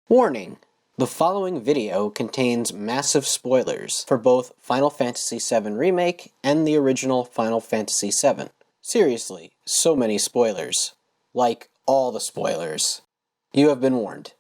Warning! The following video contains massive spoilers for both Final Fantasy VII Remake and the original Final Fantasy VII. Seriously, so many spoilers. Like, all the spoilers. You have been warned.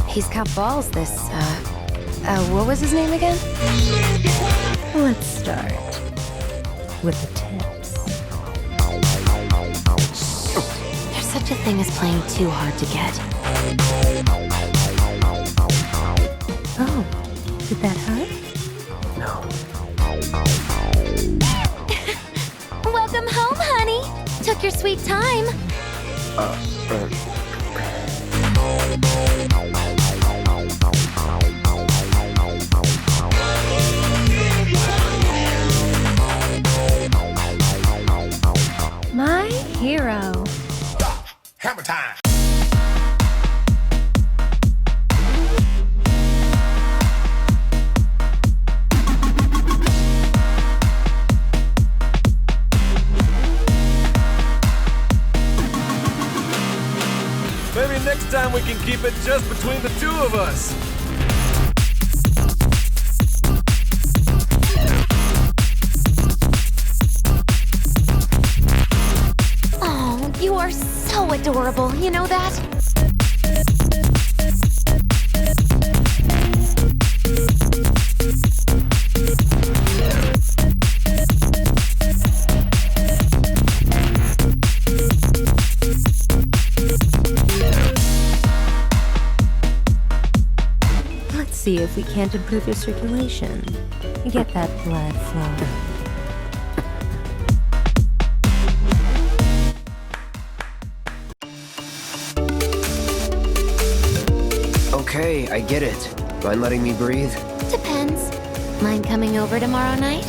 He's got balls, this, what was his name again? Let's start with the tips. There's such a thing as playing too hard to get. Oh, did that hurt? No. Welcome home, honey. Took your sweet time. My hero. Hammer time! Maybe next time we can keep it just between the two of us. Oh, you are so adorable, you know that? Let's see if we can't improve your circulation. Get that blood flowing. Okay, I get it. Mind letting me breathe? Depends. Mind coming over tomorrow night?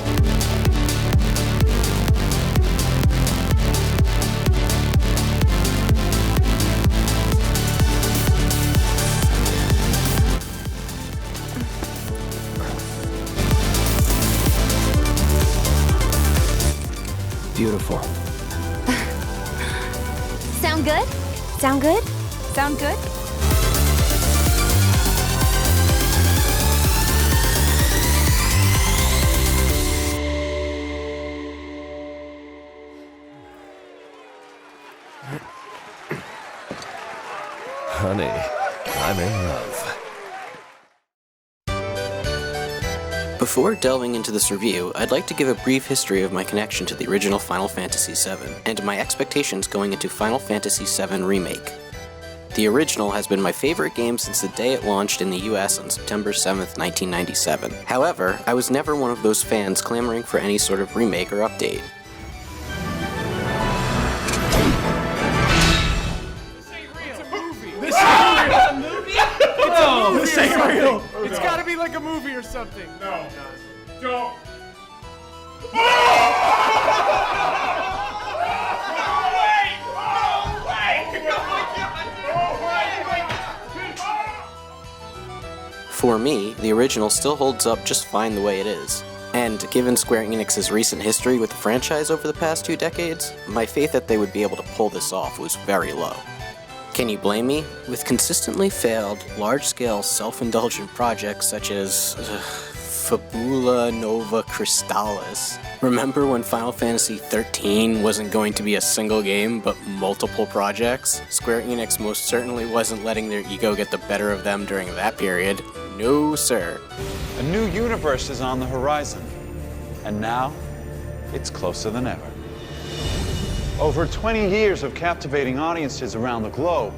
Beautiful. Sound good? Sound good? Sound good? Honey, I'm in love. Before delving into this review, I'd like to give a brief history of my connection to the original Final Fantasy VII, and my expectations going into Final Fantasy VII Remake. The original has been my favorite game since the day it launched in the US on September 7th, 1997. However, I was never one of those fans clamoring for any sort of remake or update. This ain't real! It's gotta be like a movie or something. No. Don't. For me, the original still holds up just fine the way it is. And given Square Enix's recent history with the franchise over the past 2 decades, my faith that they would be able to pull this off was very low. Can you blame me? With consistently failed, large-scale, self-indulgent projects such as Fabula Nova Crystallis. Remember when Final Fantasy XIII wasn't going to be a single game, but multiple projects? Square Enix most certainly wasn't letting their ego get the better of them during that period. No, sir. A new universe is on the horizon, and now it's closer than ever. Over 20 years of captivating audiences around the globe,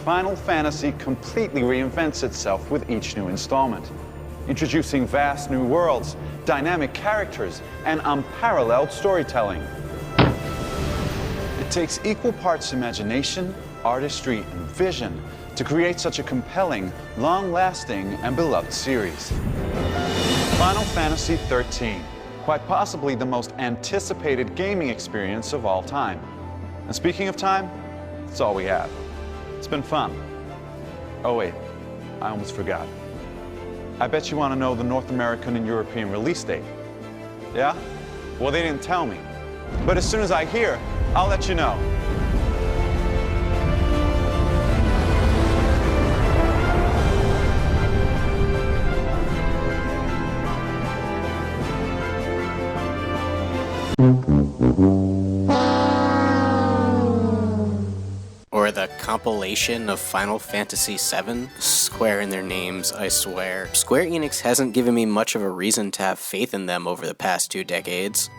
Final Fantasy completely reinvents itself with each new installment, introducing vast new worlds, dynamic characters, and unparalleled storytelling. It takes equal parts imagination, artistry, and vision to create such a compelling, long-lasting, and beloved series. Final Fantasy XIII. Quite possibly the most anticipated gaming experience of all time. And speaking of time, it's all we have. It's been fun. Oh wait, I almost forgot. I bet you want to know the North American and European release date. Yeah? Well, they didn't tell me. But as soon as I hear, I'll let you know. Or the compilation of Final Fantasy VII? Square in their names, I swear. Square Enix hasn't given me much of a reason to have faith in them over the past 2 decades.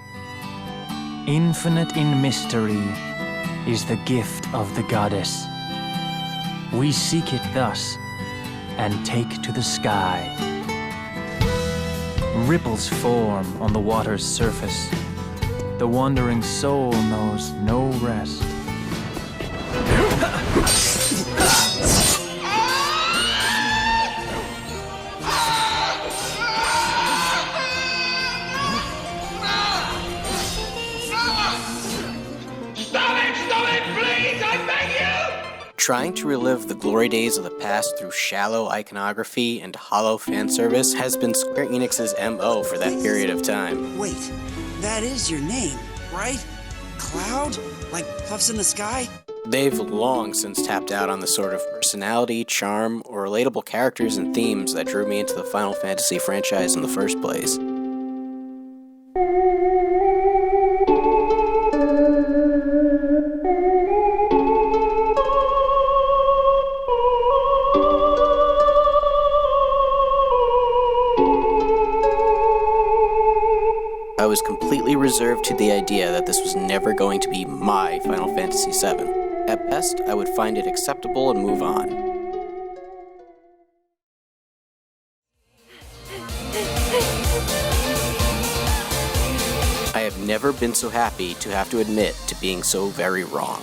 Infinite in mystery is the gift of the goddess. We seek it thus, and take to the sky. Ripples form on the water's surface. The wandering soul knows no rest. Trying to relive the glory days of the past through shallow iconography and hollow fan service has been Square Enix's MO for that period of time. Wait, that is your name, right? Cloud? Like puffs in the sky? They've long since tapped out on the sort of personality, charm, or relatable characters and themes that drew me into the Final Fantasy franchise in the first place. I was completely reserved to the idea that this was never going to be my Final Fantasy VII. At best, I would find it acceptable and move on. I have never been so happy to have to admit to being so very wrong.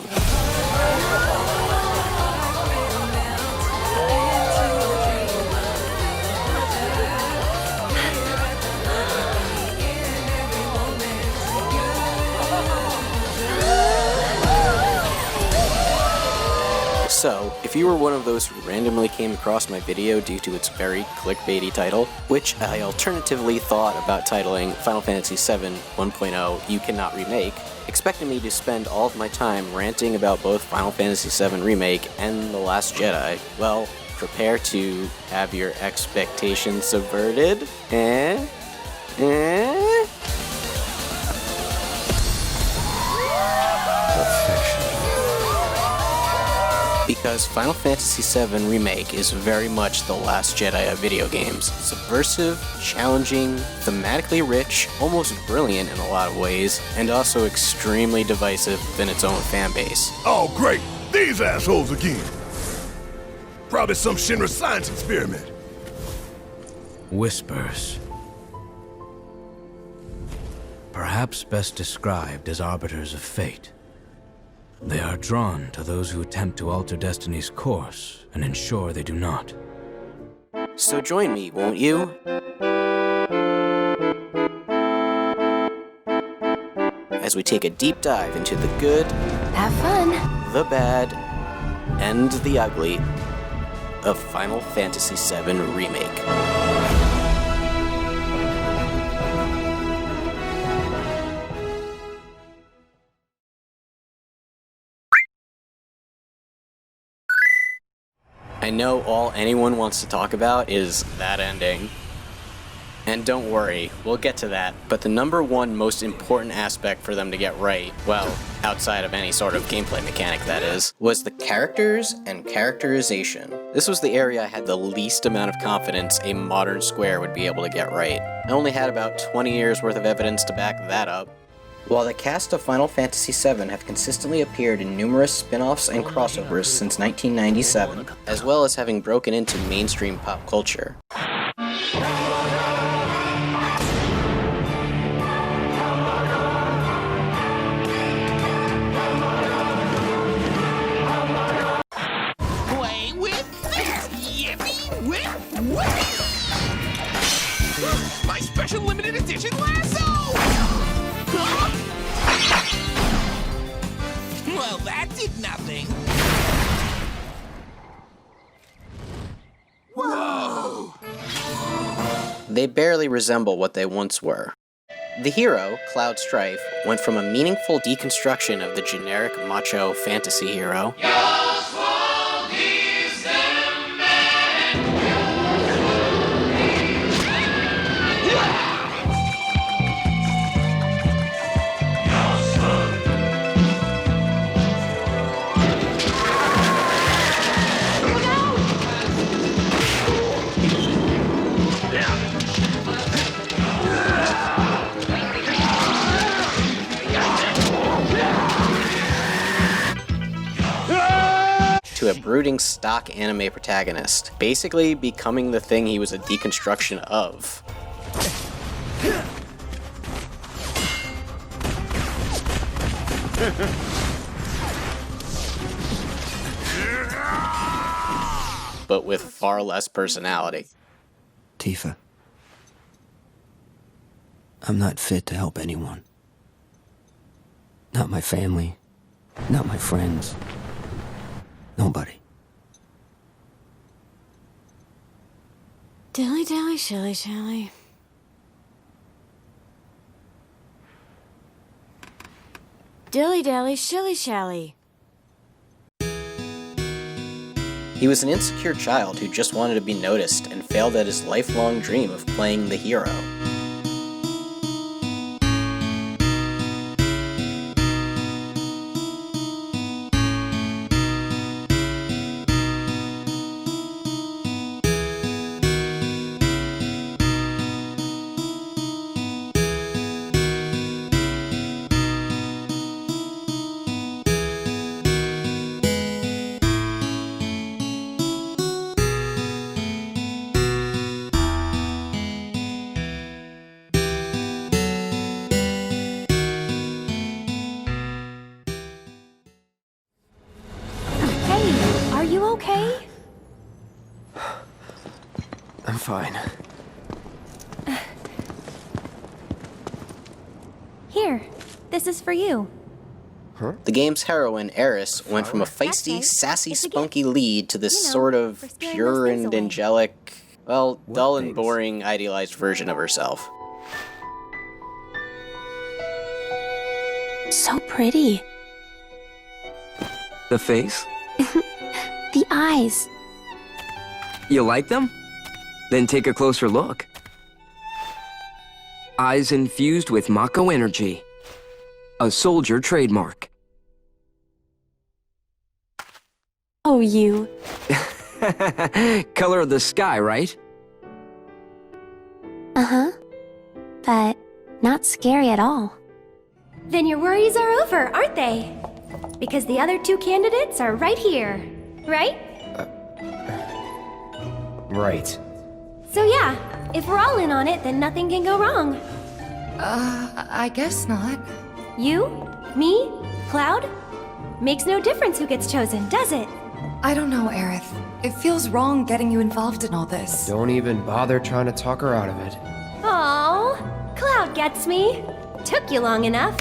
So, if you were one of those who randomly came across my video due to its very clickbaity title, which I alternatively thought about titling Final Fantasy VII 1.0 You Cannot Remake, expecting me to spend all of my time ranting about both Final Fantasy VII Remake and The Last Jedi, well, prepare to have your expectations subverted. Because Final Fantasy VII Remake is very much the last Jedi of video games. Subversive, challenging, thematically rich, almost brilliant in a lot of ways, and also extremely divisive within its own fanbase. Oh, great! These assholes again! Probably some Shinra science experiment. Whispers. Perhaps best described as arbiters of fate. They are drawn to those who attempt to alter destiny's course and ensure they do not. So join me, won't you? As we take a deep dive into the good, Have fun. the bad, and the ugly of Final Fantasy VII Remake. I know all anyone wants to talk about is that ending. And don't worry, we'll get to that. But the number one most important aspect for them to get right, well, outside of any sort of gameplay mechanic that is, was the characters and characterization. This was the area I had the least amount of confidence a modern Square would be able to get right. I only had about 20 years worth of evidence to back that up. While the cast of Final Fantasy VII have consistently appeared in numerous spin-offs and crossovers since 1997, as well as having broken into mainstream pop culture. Play with this! Yippee! Whip! Whip! My special limited edition lasso! Well, that did nothing. Whoa! They barely resemble what they once were. The hero, Cloud Strife, went from a meaningful deconstruction of the generic macho fantasy hero to a brooding stock anime protagonist, basically becoming the thing he was a deconstruction of. But with far less personality. Tifa, I'm not fit to help anyone. Not my family, not my friends. Nobody. Dilly dally, shilly shally. Dilly dally, shilly shally. He was an insecure child who just wanted to be noticed and failed at his lifelong dream of playing the hero. Are you okay? I'm fine. Here, this is for you. The game's heroine, Eris, went from a feisty, right. sassy, It's a spunky lead to this You know, sort of for scaring pure those things and away. angelic, well, dull and things? boring, idealized version of herself. So pretty. The face? The eyes. You like them? Then take a closer look. Eyes infused with Mako energy. A soldier trademark. Oh, you. Color of the sky, right? Uh-huh. But not scary at all. Then your worries are over, aren't they? Because the other two candidates are right here, right? Right. So yeah, if we're all in on it, then nothing can go wrong. I guess not. You? Me? Cloud? Makes no difference who gets chosen, does it? I don't know, Aerith. It feels wrong getting you involved in all this. Don't even bother trying to talk her out of it. Aww, Cloud gets me. Took you long enough.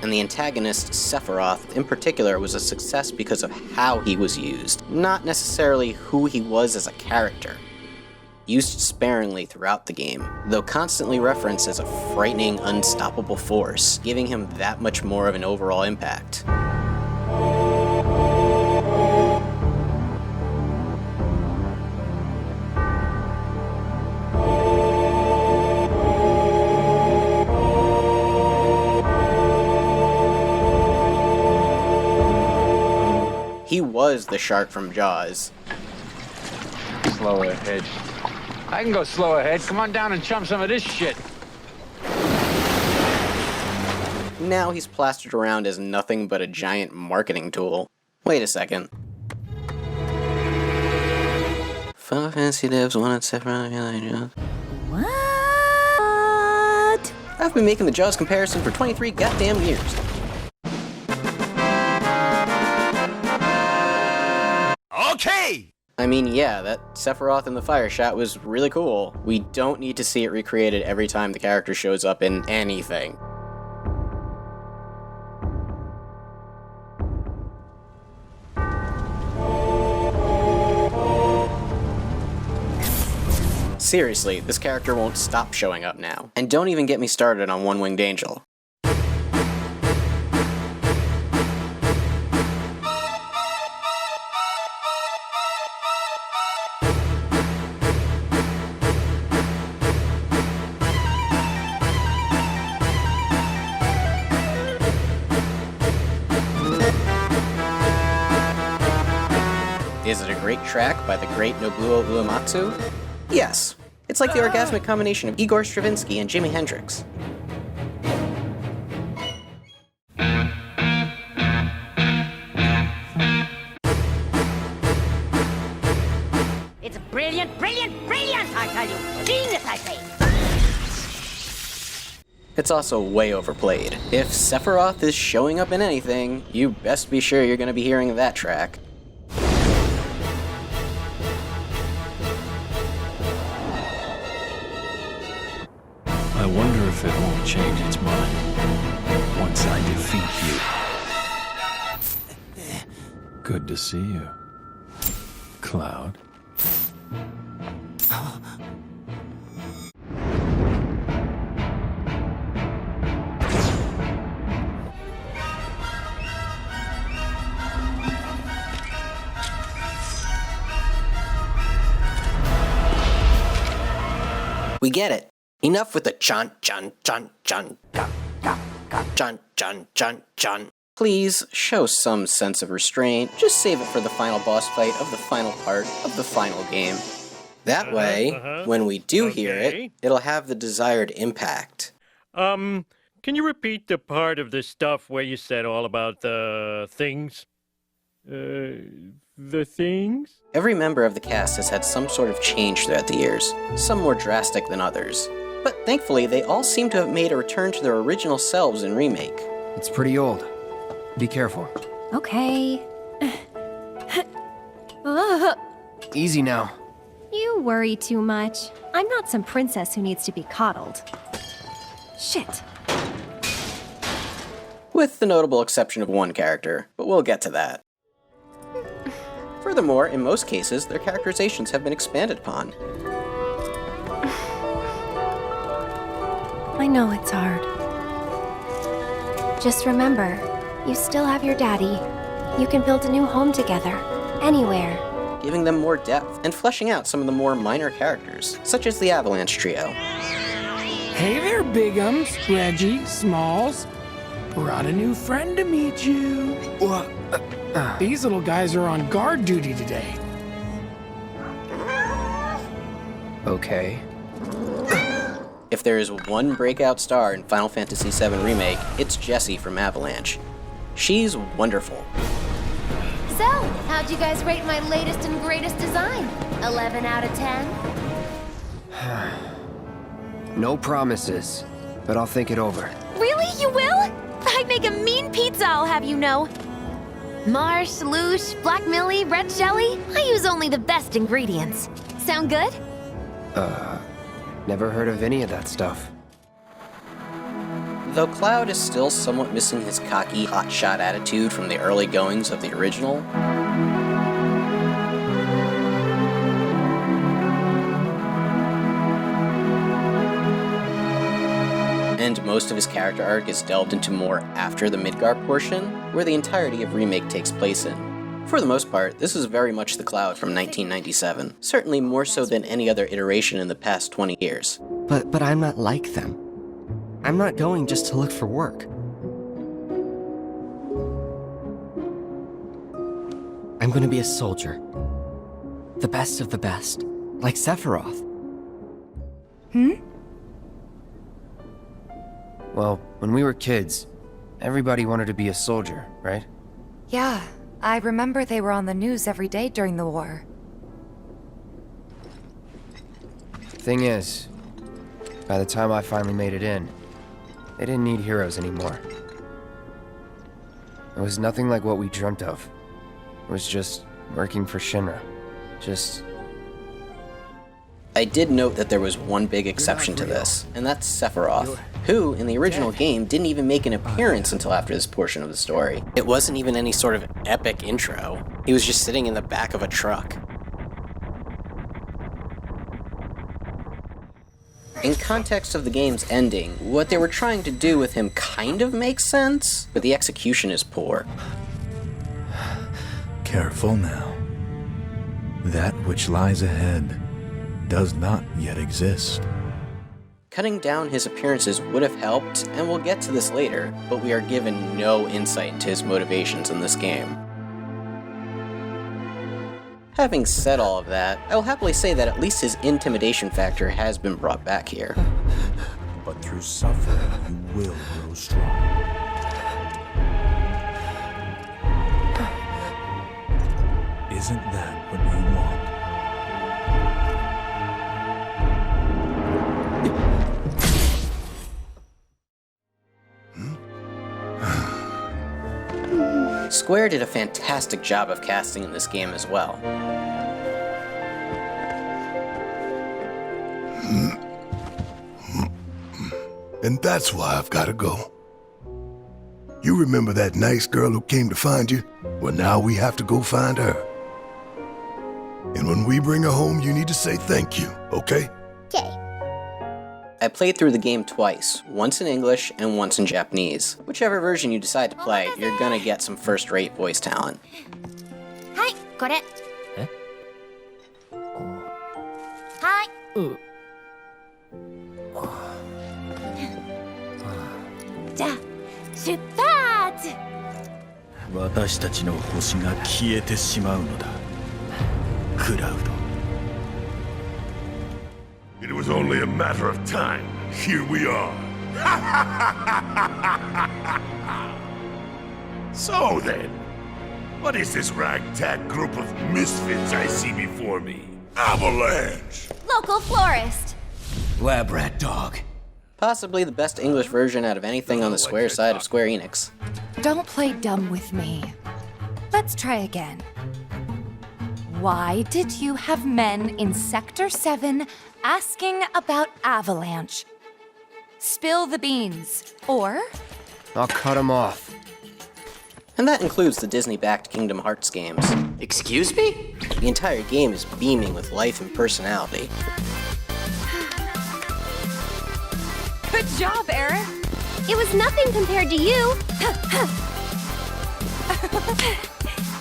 And the antagonist, Sephiroth, in particular, was a success because of how he was used, not necessarily who he was as a character. Used sparingly throughout the game, though constantly referenced as a frightening, unstoppable force, giving him that much more of an overall impact. He was the shark from Jaws. Slow ahead. I can go slow ahead. Come on down and chum some of this shit. Now he's plastered around as nothing but a giant marketing tool. Wait a second. Final Fantasy devs wanted Sephiroth. What? I've been making the Jaws comparison for 23 goddamn years. Okay! I mean, yeah, that Sephiroth in the fire shot was really cool. We don't need to see it recreated every time the character shows up in anything. Seriously, this character won't stop showing up now. And don't even get me started on One-Winged Angel. Is it a great track by the great Nobuo Uematsu? Yes. It's like the orgasmic combination of Igor Stravinsky and Jimi Hendrix. It's brilliant, brilliant, brilliant, I tell you. Genius, I say. It's also way overplayed. If Sephiroth is showing up in anything, you best be sure you're going to be hearing that track. I wonder if it won't change its mind once I defeat you. Good to see you, Cloud. We get it. Enough with the chun chun chun chun ga ga ga chun chun chun chun. Please show some sense of restraint. Just save it for the final boss fight of the final part of the final game. That way, when we do hear it, it'll have the desired impact. Can you repeat the part of the stuff where you said all about the things? The things? Every member of the cast has had some sort of change throughout the years, some more drastic than others. But thankfully, they all seem to have made a return to their original selves in Remake. It's pretty old. Be careful. Okay. Easy now. You worry too much. I'm not some princess who needs to be coddled. Shit. With the notable exception of one character, but we'll get to that. Furthermore, in most cases, their characterizations have been expanded upon. I know it's hard. Just remember, you still have your daddy. You can build a new home together, anywhere. Giving them more depth and fleshing out some of the more minor characters, such as the Avalanche Trio. Hey there, Bigums, Reggie, Smalls. Brought a new friend to meet you. These little guys are on guard duty today. Okay. If there is one breakout star in Final Fantasy VII Remake, it's Jessie from Avalanche. She's wonderful. So, how'd you guys rate my latest and greatest design? 11 out of 10? No promises, but I'll think it over. Really? You will? I'd make a mean pizza, I'll have you know. Marsh, loosh, black millie, red jelly. I use only the best ingredients. Sound good? Never heard of any of that stuff. Though Cloud is still somewhat missing his cocky, hotshot attitude from the early goings of the original, and most of his character arc is delved into more after the Midgar portion, where the entirety of Remake takes place in. For the most part, this is very much the Cloud from 1997, certainly more so than any other iteration in the past 20 years. But I'm not like them. I'm not going just to look for work. I'm gonna be a soldier. The best of the best, like Sephiroth. Well, when we were kids, everybody wanted to be a soldier, right? Yeah, I remember they were on the news every day during the war. Thing is, by the time I finally made it in, they didn't need heroes anymore. It was nothing like what we dreamt of. It was just working for Shinra. I did note that there was one big exception to this, and that's Sephiroth, who, in the original game, didn't even make an appearance until after this portion of the story. It wasn't even any sort of epic intro. He was just sitting in the back of a truck. In context of the game's ending, what they were trying to do with him kind of makes sense, but the execution is poor. Careful now. That which lies ahead does not yet exist. Cutting down his appearances would have helped, and we'll get to this later, but we are given no insight into his motivations in this game. Having said all of that, I will happily say that at least his intimidation factor has been brought back here. But through suffering, you will grow strong. Isn't that what you want? Square did a fantastic job of casting in this game as well. And that's why I've got to go. You remember that nice girl who came to find you? Well, now we have to go find her. And when we bring her home, you need to say thank you, okay? Okay. I played through the game twice, once in English and once in Japanese. Whichever version you decide to play, you're gonna get some first-rate voice talent. Hi, これ. Hi. じゃあ、出発! 私たちの星が消えてしまうのだ。クラウド。It was only a matter of time. Here we are. So then, what is this ragtag group of misfits I see before me? Avalanche! Local florist. Lab rat dog. Possibly the best English version out of anything on the Square side of Square Enix. Don't play dumb with me. Let's try again. Why did you have men in Sector 7 asking about Avalanche? Spill the beans, or... I'll cut him off. And that includes the Disney-backed Kingdom Hearts games. Excuse me? The entire game is beaming with life and personality. Good job, Eric. It was nothing compared to you.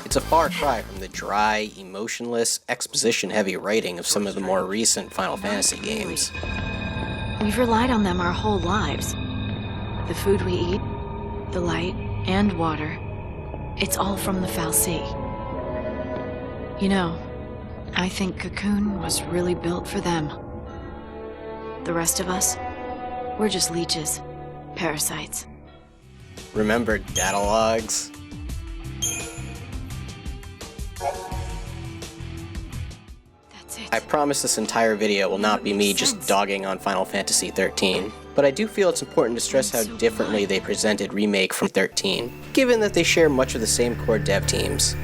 It's a far cry from the dry, emotionless, exposition-heavy writing of some of the more recent Final Fantasy games. We've relied on them our whole lives. The food we eat, the light, and water, it's all from the fal'Cie. You know, I think Cocoon was really built for them. The rest of us, we're just leeches, parasites. Remember data logs? I promise this entire video will not be me just dogging on Final Fantasy XIII, but I do feel it's important to stress how differently they presented Remake from 13, given that they share much of the same core dev teams.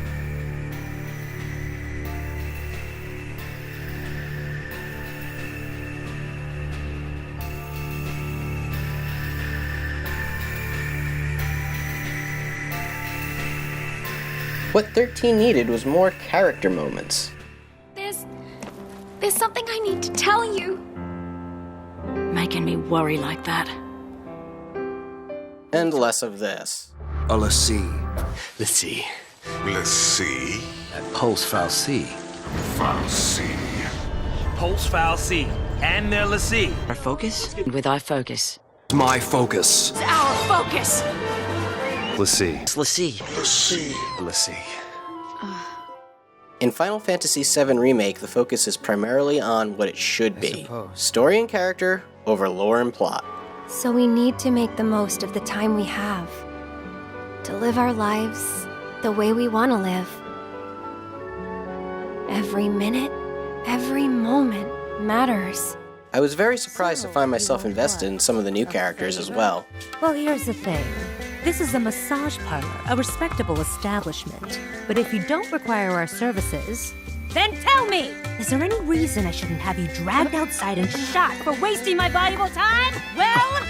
What 13 needed was more character moments. There's something I need to tell you. Making me worry like that. And less of this. Let's see. Let's see. Let's see. Pulse fal'Cie. Fal'Cie. Pulse fal'Cie. And their l'Cie. Our focus? With our focus. My focus. It's our focus! l'Cie. l'Cie. l'Cie. l'Cie. In Final Fantasy VII Remake, the focus is primarily on what it should be. Story and character over lore and plot. So we need to make the most of the time we have. To live our lives the way we want to live. Every minute, every moment matters. I was very surprised to find myself invested in some of the new characters as well. Well, here's the thing. This is a massage parlor, a respectable establishment. But if you don't require our services, then tell me! Is there any reason I shouldn't have you dragged outside and shot for wasting my valuable time? Well...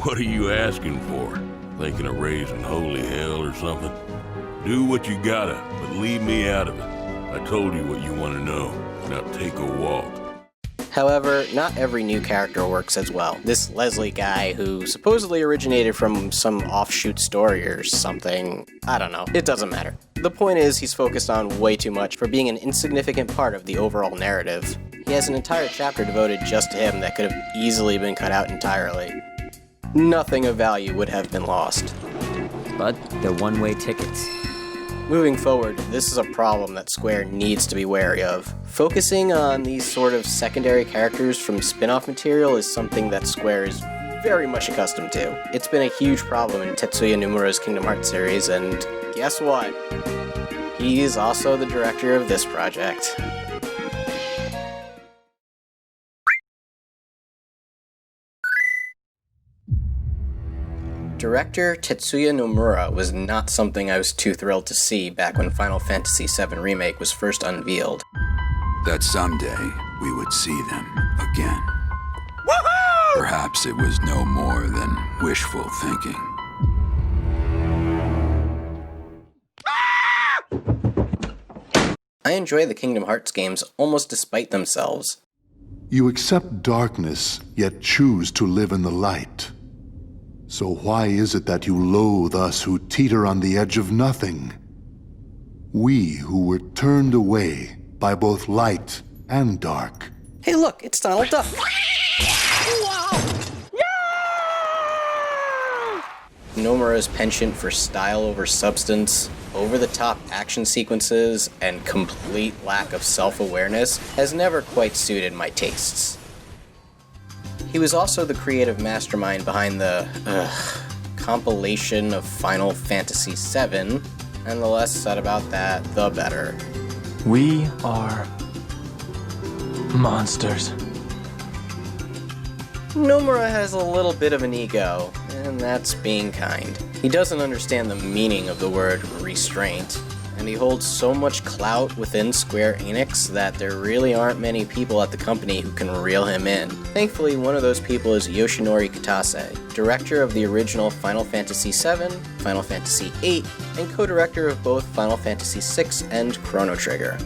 What are you asking for? Thinking of raising holy hell or something? Do what you gotta, but leave me out of it. I told you what you want to know. Now take a walk. However, not every new character works as well. This Leslie guy, who supposedly originated from some offshoot story or something, I don't know, it doesn't matter. The point is, he's focused on way too much for being an insignificant part of the overall narrative. He has an entire chapter devoted just to him that could have easily been cut out entirely. Nothing of value would have been lost. But they're one-way tickets. Moving forward, this is a problem that Square needs to be wary of. Focusing on these sort of secondary characters from spin-off material is something that Square is very much accustomed to. It's been a huge problem in Tetsuya Nomura's Kingdom Hearts series, and guess what? He is also the director of this project. Director Tetsuya Nomura was not something I was too thrilled to see back when Final Fantasy VII Remake was first unveiled. That someday we would see them again. Woohoo! Perhaps it was no more than wishful thinking. I enjoy the Kingdom Hearts games almost despite themselves. You accept darkness, yet choose to live in the light. So why is it that you loathe us who teeter on the edge of nothing? We who were turned away by both light and dark. Hey look, it's Donald Duck! Nomura's penchant for style over substance, over-the-top action sequences, and complete lack of self-awareness has never quite suited my tastes. He was also the creative mastermind behind the compilation of Final Fantasy VII, and the less said about that, the better. We are monsters. Nomura has a little bit of an ego, and that's being kind. He doesn't understand the meaning of the word restraint, and he holds so much clout within Square Enix that there really aren't many people at the company who can reel him in. Thankfully, one of those people is Yoshinori Kitase, director of the original Final Fantasy VII, Final Fantasy VIII, and co-director of both Final Fantasy VI and Chrono Trigger.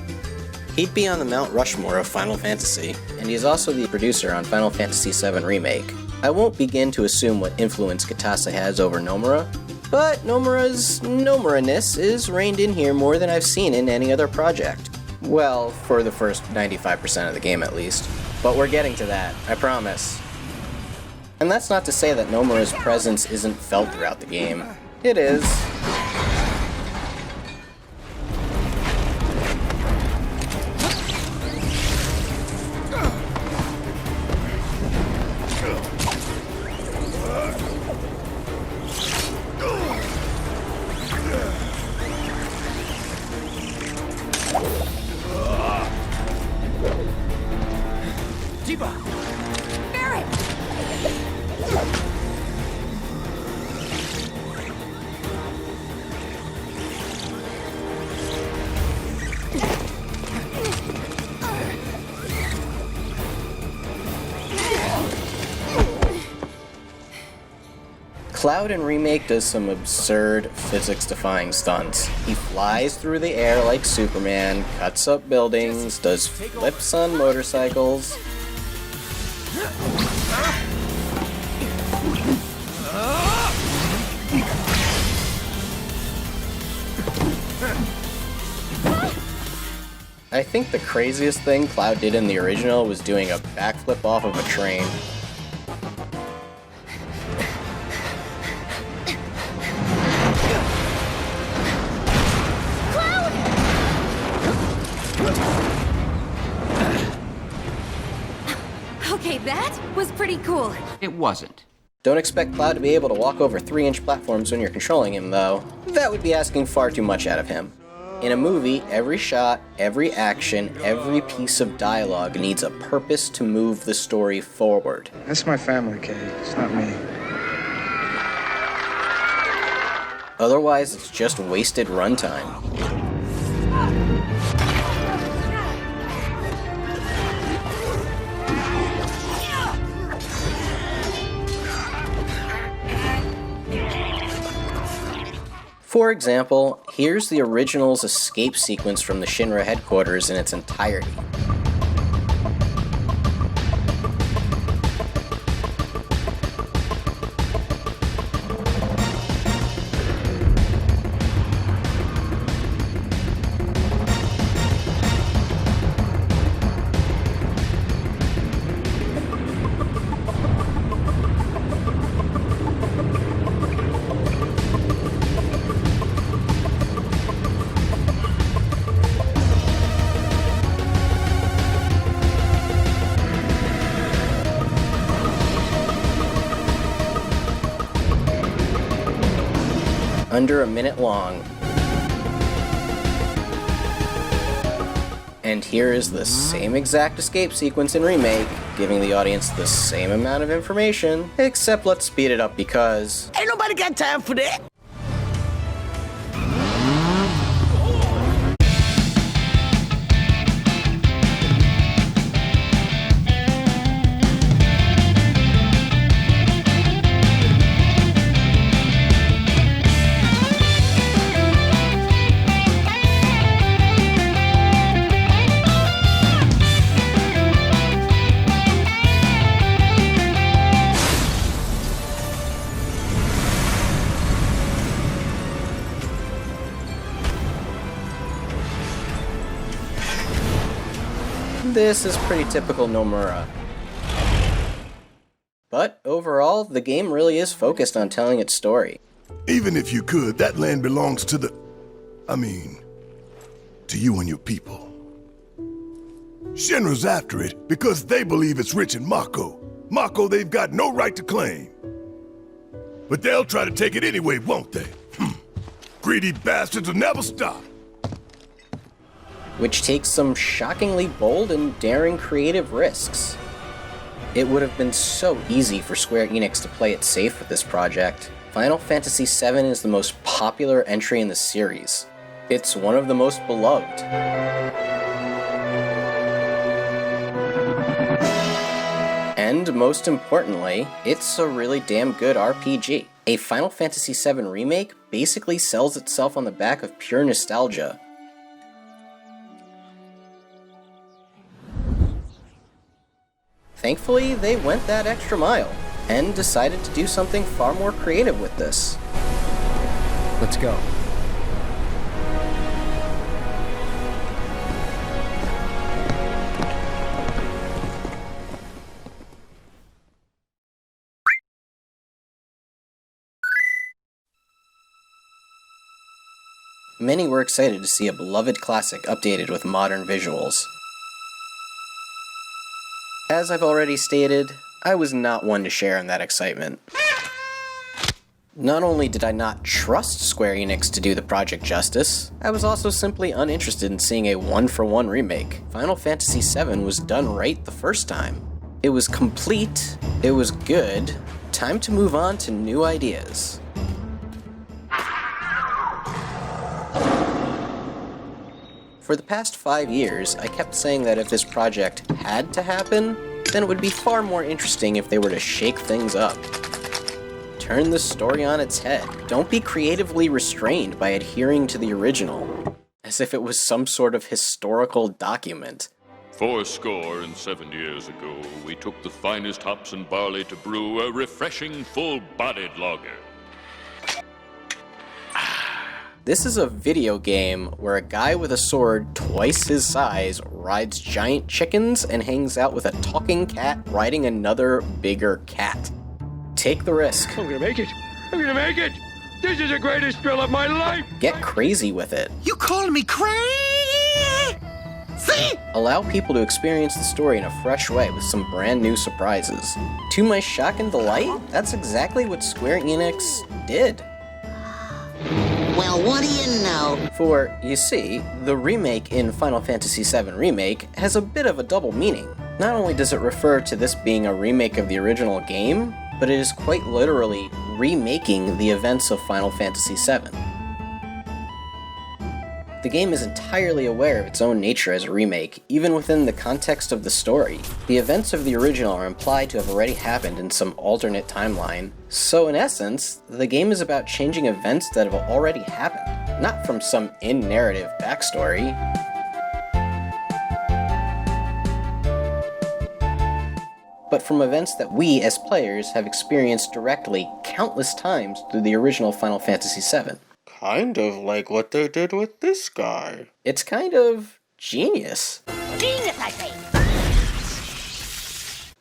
He'd be on the Mount Rushmore of Final Fantasy, and he's also the producer on Final Fantasy VII Remake. I won't begin to assume what influence Kitase has over Nomura, but Nomura's Nomura-ness is reined in here more than I've seen in any other project. Well, for the first 95% of the game at least. But we're getting to that, I promise. And that's not to say that Nomura's presence isn't felt throughout the game. It is. Cloud in Remake does some absurd, physics-defying stunts. He flies through the air like Superman, cuts up buildings, does flips on motorcycles. I think the craziest thing Cloud did in the original was doing a backflip off of a train. Okay, that was pretty cool. It wasn't. Don't expect Cloud to be able to walk over 3-inch platforms when you're controlling him, though. That would be asking far too much out of him. In a movie, every shot, every action, every piece of dialogue needs a purpose to move the story forward. That's my family, Kate. It's not me. Otherwise, it's just wasted runtime. For example, here's the original's escape sequence from the Shinra headquarters in its entirety. Under a minute long. And here is the same exact escape sequence in Remake, giving the audience the same amount of information, except let's speed it up because... Ain't nobody got time for that! This is pretty typical Nomura. But overall, the game really is focused on telling its story. Even if you could, that land belongs to the... to you and your people. Shinra's after it because they believe it's rich in Mako. Mako they've got no right to claim. But they'll try to take it anyway, won't they? Greedy bastards will never stop. Which takes some shockingly bold and daring creative risks. It would have been so easy for Square Enix to play it safe with this project. Final Fantasy VII is the most popular entry in the series. It's one of the most beloved. And most importantly, it's a really damn good RPG. A Final Fantasy VII Remake basically sells itself on the back of pure nostalgia. Thankfully, they went that extra mile, and decided to do something far more creative with this. Let's go. Many were excited to see a beloved classic updated with modern visuals. As I've already stated, I was not one to share in that excitement. Not only did I not trust Square Enix to do the project justice, I was also simply uninterested in seeing a one-for-one remake. Final Fantasy VII was done right the first time. It was complete, it was good, time to move on to new ideas. For the past 5 years, I kept saying that if this project had to happen, then it would be far more interesting if they were to shake things up. Turn the story on its head. Don't be creatively restrained by adhering to the original, as if it was some sort of historical document. 70 years ago, we took the finest hops and barley to brew a refreshing, full-bodied lager. This is a video game where a guy with a sword twice his size rides giant chickens and hangs out with a talking cat riding another bigger cat. Take the risk. I'm gonna make it! I'm gonna make it! This is the greatest thrill of my life! Get crazy with it. You calling me crazy? Allow people to experience the story in a fresh way with some brand new surprises. To my shock and delight, that's exactly what Square Enix did. Well, what do you know? For, you see, the remake in Final Fantasy VII Remake has a bit of a double meaning. Not only does it refer to this being a remake of the original game, but it is quite literally remaking the events of Final Fantasy VII. The game is entirely aware of its own nature as a remake, even within the context of the story. The events of the original are implied to have already happened in some alternate timeline, so in essence, the game is about changing events that have already happened, not from some in-narrative backstory. But from events that we, as players, have experienced directly countless times through the original Final Fantasy VII. Kind of like what they did with this guy. It's kind of genius. Genius, I say!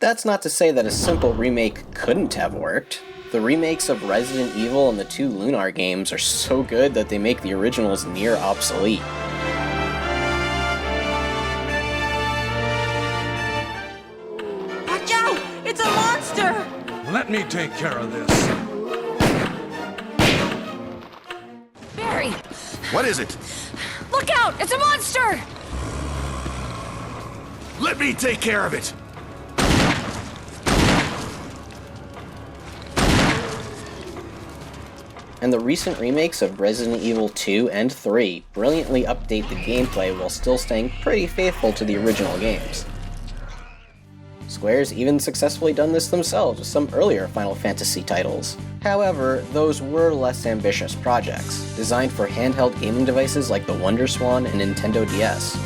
That's not to say that a simple remake couldn't have worked. The remakes of Resident Evil and the 2 Lunar games are so good that they make the originals near obsolete. Watch out! It's a monster! Let me take care of this. Barry! What is it? Look out! It's a monster! Let me take care of it. And the recent remakes of Resident Evil 2 and 3 brilliantly update the gameplay while still staying pretty faithful to the original games. Square's even successfully done this themselves with some earlier Final Fantasy titles. However, those were less ambitious projects, designed for handheld gaming devices like the WonderSwan and Nintendo DS.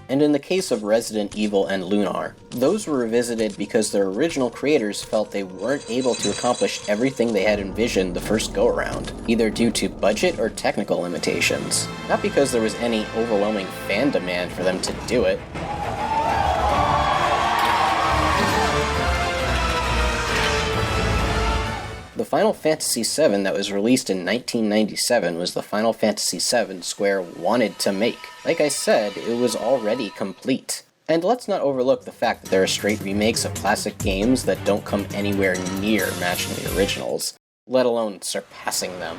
And in the case of Resident Evil and Lunar, those were revisited because their original creators felt they weren't able to accomplish everything they had envisioned the first go-around, either due to budget or technical limitations, not because there was any overwhelming fan demand for them to do it. The Final Fantasy VII that was released in 1997 was the Final Fantasy VII Square wanted to make. Like I said, it was already complete. And let's not overlook the fact that there are straight remakes of classic games that don't come anywhere near matching the originals, let alone surpassing them.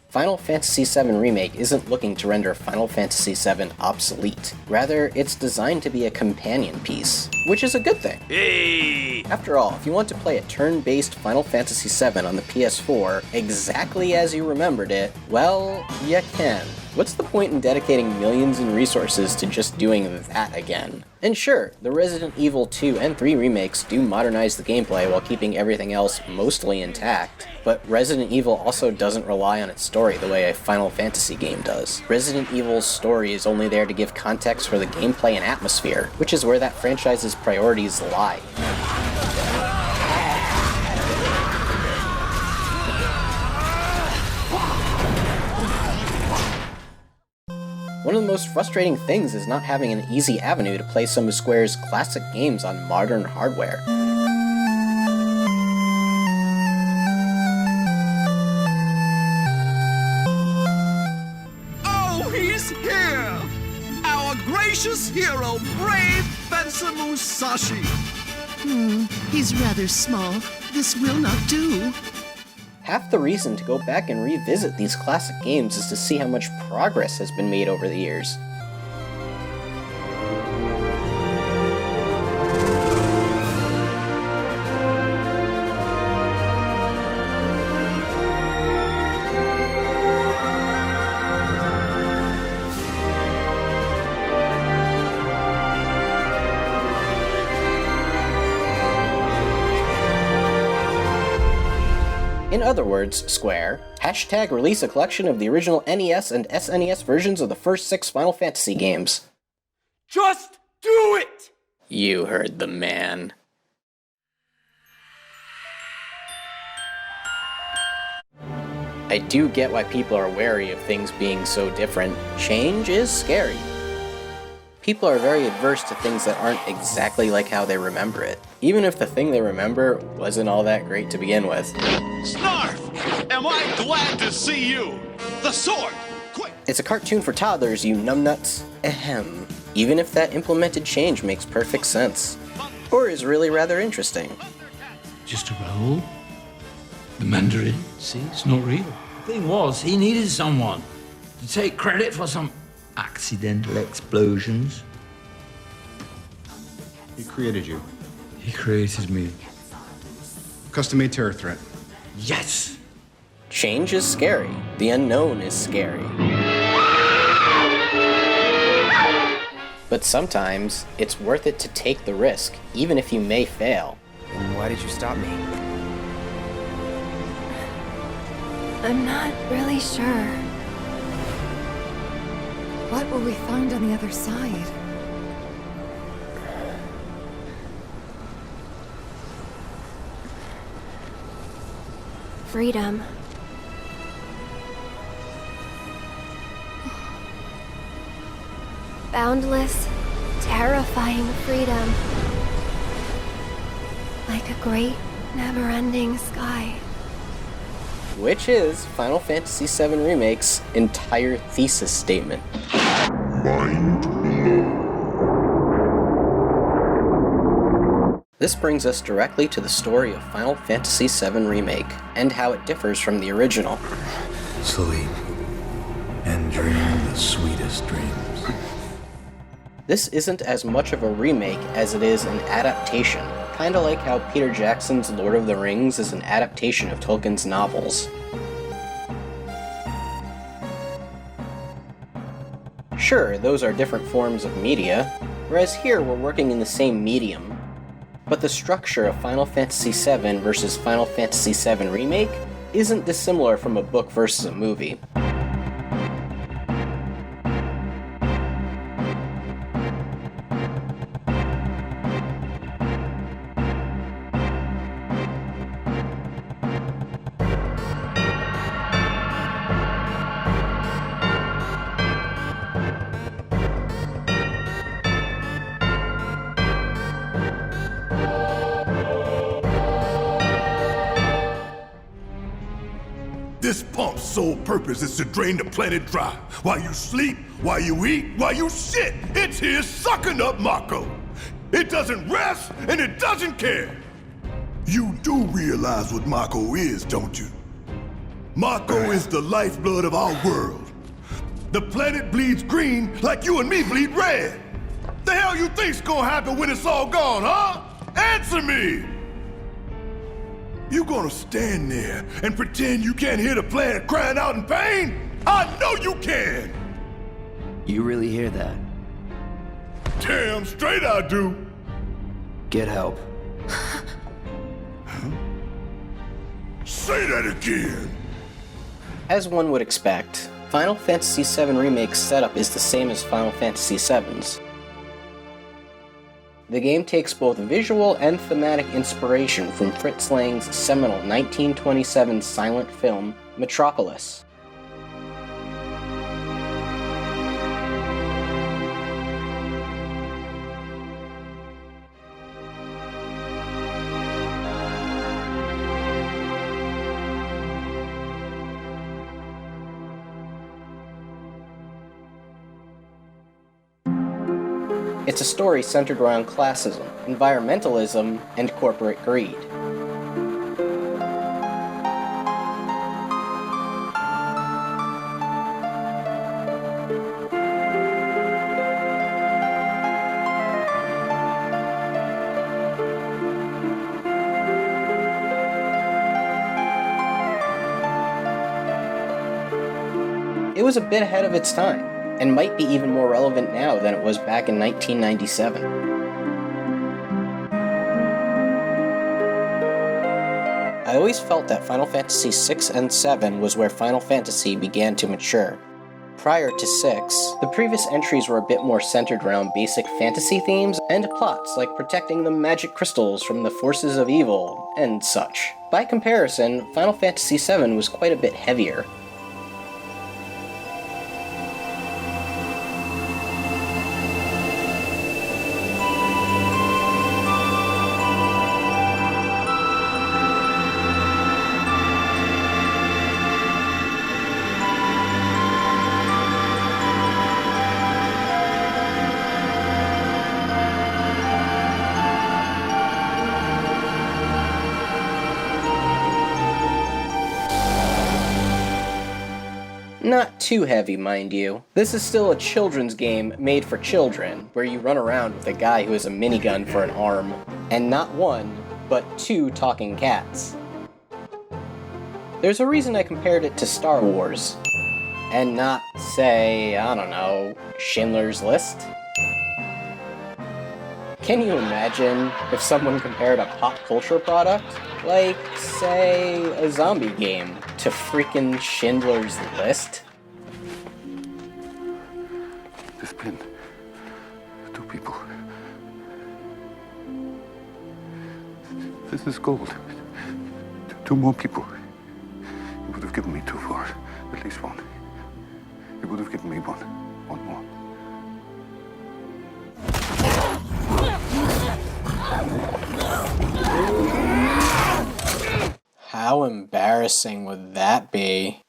Final Fantasy VII Remake isn't looking to render Final Fantasy VII obsolete. Rather, it's designed to be a companion piece. which is a good thing. Hey! After all, if you want to play a turn-based Final Fantasy VII on the PS4 exactly as you remembered it, well, you can. What's the point in dedicating millions in resources to just doing that again? And sure, the Resident Evil 2 and 3 remakes do modernize the gameplay while keeping everything else mostly intact, but Resident Evil also doesn't rely on its story the way a Final Fantasy game does. Resident Evil's story is only there to give context for the gameplay and atmosphere, which is where that franchise's priorities lie. One of the most frustrating things is not having an easy avenue to play some of Square's classic games on modern hardware. Oh, he's here! Our gracious hero, brave Fencer Musashi! He's rather small. This will not do. Half the reason to go back and revisit these classic games is to see how much progress has been made over the years. In other words, Square, hashtag release a collection of the original NES and SNES versions of the first 6 Final Fantasy games. Just do it! You heard the man. I do get why people are wary of things being so different. Change is scary. People are very adverse to things that aren't exactly like how they remember it, even if the thing they remember wasn't all that great to begin with. Snarf! Am I glad to see you? The sword! Quick! It's a cartoon for toddlers, you numbnuts. Ahem. Even if that implemented change makes perfect sense. Or is really rather interesting. Just a roll. The Mandarin, see, it's not real. The thing was, he needed someone to take credit for some accidental explosions. He created you. He created me. Custom-made terror threat. Yes! Change is scary. The unknown is scary. But sometimes, it's worth it to take the risk, even if you may fail. And why did you stop me? I'm not really sure. What will we find on the other side? Freedom. Boundless, terrifying freedom. Like a great, never-ending sky. Which is Final Fantasy VII Remake's entire thesis statement. Mind blown. This brings us directly to the story of Final Fantasy VII Remake, and how it differs from the original. Sleep and dream the sweetest dreams. This isn't as much of a remake as it is an adaptation, kinda like how Peter Jackson's Lord of the Rings is an adaptation of Tolkien's novels. Sure, those are different forms of media, whereas here we're working in the same medium. But the structure of Final Fantasy VII versus Final Fantasy VII Remake isn't dissimilar from a book versus a movie. This pump's sole purpose is to drain the planet dry. While you sleep, while you eat, while you shit, it's here sucking up Mako. It doesn't rest, and it doesn't care. You do realize what Mako is, don't you? Mako is the lifeblood of our world. The planet bleeds green like you and me bleed red. The hell you think's gonna happen when it's all gone, huh? Answer me! You gonna stand there and pretend you can't hear the plant crying out in pain? I know you can! You really hear that? Damn straight I do! Get help. Say that again! As one would expect, Final Fantasy VII Remake's setup is the same as Final Fantasy VII's. The game takes both visual and thematic inspiration from Fritz Lang's seminal 1927 silent film, Metropolis. It's a story centered around classism, environmentalism, and corporate greed. It was a bit ahead of its time, and might be even more relevant now than it was back in 1997. I always felt that Final Fantasy VI and VII was where Final Fantasy began to mature. Prior to VI, the previous entries were a bit more centered around basic fantasy themes and plots like protecting the magic crystals from the forces of evil and such. By comparison, Final Fantasy VII was quite a bit heavier. Not too heavy, mind you. This is still a children's game made for children, where you run around with a guy who has a minigun for an arm, and not one, but two talking cats. There's a reason I compared it to Star Wars, and not, say, I don't know, Schindler's List? Can you imagine if someone compared a pop culture product, like, say, a zombie game, to freaking Schindler's List? There's been two people. This is gold. Two more people. You would have given me two for at least one. You would have given me one more. How embarrassing would that be?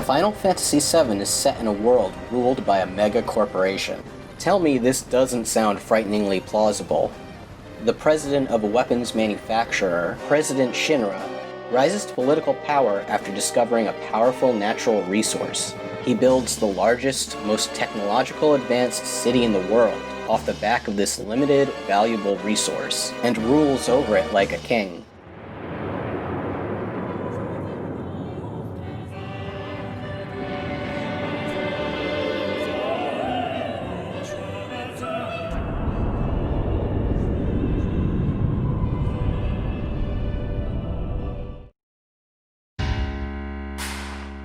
Final Fantasy VII is set in a world ruled by a mega corporation. Tell me this doesn't sound frighteningly plausible. The president of a weapons manufacturer, President Shinra, rises to political power after discovering a powerful natural resource. He builds the largest, most technological advanced city in the world off the back of this limited, valuable resource, and rules over it like a king.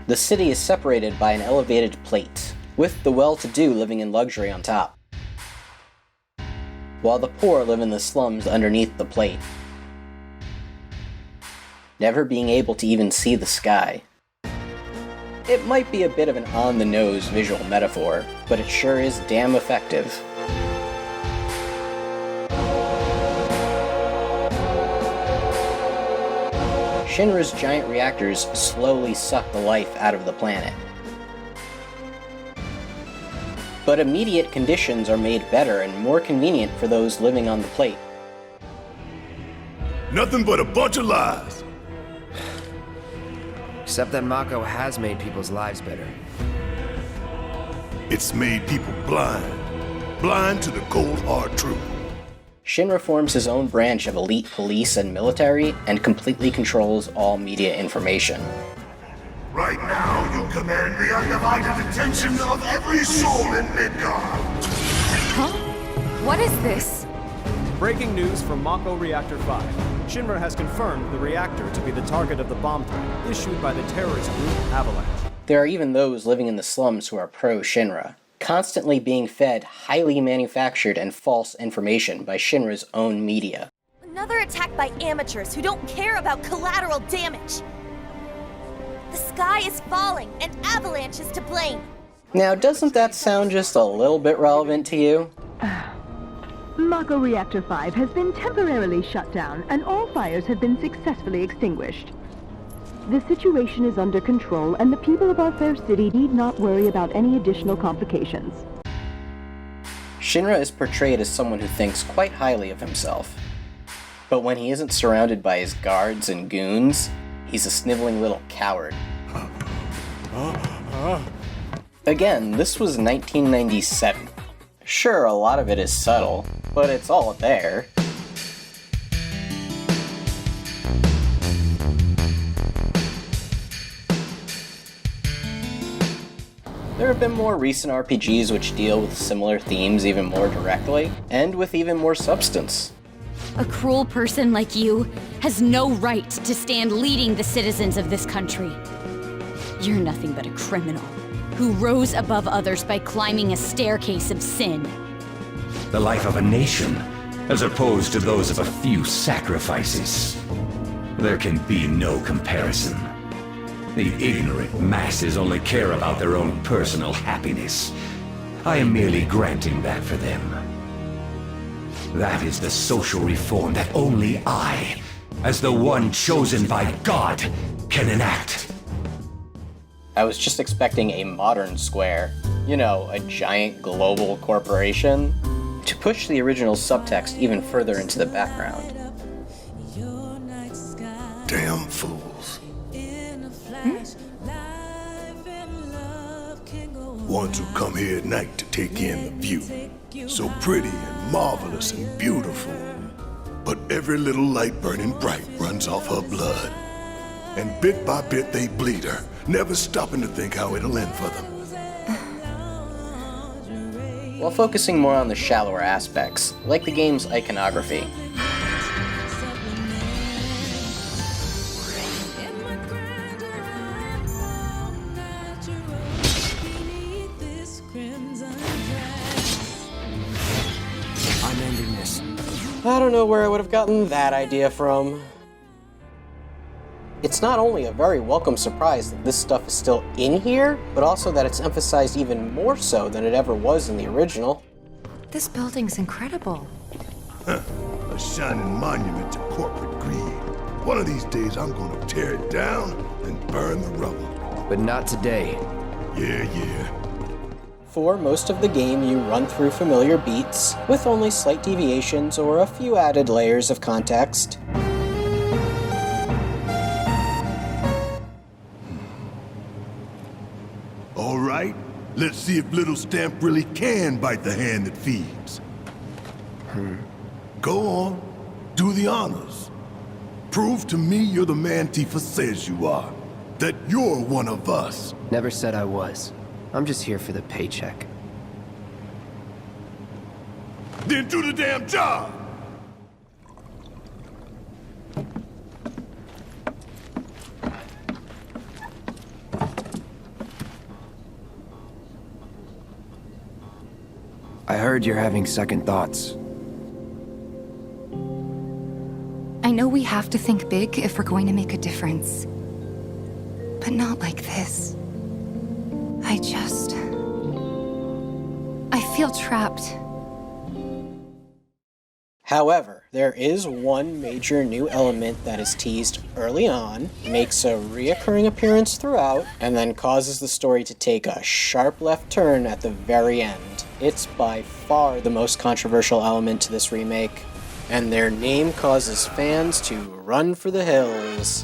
The city is separated by an elevated plate, with the well-to-do living in luxury on top, while the poor live in the slums underneath the plate, never being able to even see the sky. It might be a bit of an on-the-nose visual metaphor, but it sure is damn effective. Shinra's giant reactors slowly suck the life out of the planet. But immediate conditions are made better and more convenient for those living on the plate. Nothing but a bunch of lies. Except that Mako has made people's lives better. It's made people blind. Blind to the cold, hard truth. Shinra forms his own branch of elite police and military, and completely controls all media information. Right now, you command the undivided attention of every soul in Midgard. Huh? What is this? Breaking news from Mako Reactor 5. Shinra has confirmed the reactor to be the target of the bomb threat issued by the terrorist group Avalanche. There are even those living in the slums who are pro-Shinra, constantly being fed highly manufactured and false information by Shinra's own media. Another attack by amateurs who don't care about collateral damage. The sky is falling, and Avalanche is to blame. Now, doesn't that sound just a little bit relevant to you? Mako Reactor 5 has been temporarily shut down, and all fires have been successfully extinguished. The situation is under control, and the people of our fair city need not worry about any additional complications. Shinra is portrayed as someone who thinks quite highly of himself. But when he isn't surrounded by his guards and goons, he's a sniveling little coward. Again, this was 1997. Sure, a lot of it is subtle, but it's all there. There have been more recent RPGs which deal with similar themes even more directly, and with even more substance. A cruel person like you has no right to stand leading the citizens of this country. You're nothing but a criminal who rose above others by climbing a staircase of sin. The life of a nation, as opposed to those of a few sacrifices. There can be no comparison. The ignorant masses only care about their own personal happiness. I am merely granting that for them. That is the social reform that only I, as the one chosen by God, can enact. I was just expecting a modern Square, you know, a giant global corporation, to push the original subtext even further into the background. Damn fools. Ones who come here at night to take in the view. So pretty and marvelous and beautiful. But every little light burning bright runs off her blood. And bit by bit they bleed her, never stopping to think how it'll end for them. While focusing more on the shallower aspects, like the game's iconography. I'm ending this. I don't know where I would have gotten that idea from. It's not only a very welcome surprise that this stuff is still in here, but also that it's emphasized even more so than it ever was in the original. This building's incredible. A shining monument to corporate greed. One of these days I'm gonna tear it down and burn the rubble. But not today. Yeah. For most of the game, you run through familiar beats, with only slight deviations or a few added layers of context. All right, let's see if Little Stamp really can bite the hand that feeds. Go on, do the honors. Prove to me you're the man Tifa says you are. That you're one of us. Never said I was. I'm just here for the paycheck. Then do the damn job! I heard you're having second thoughts. I know we have to think big if we're going to make a difference. But not like this. I feel trapped. However, there is one major new element that is teased early on, makes a reoccurring appearance throughout, and then causes the story to take a sharp left turn at the very end. It's by far the most controversial element to this remake. and their name causes fans to run for the hills.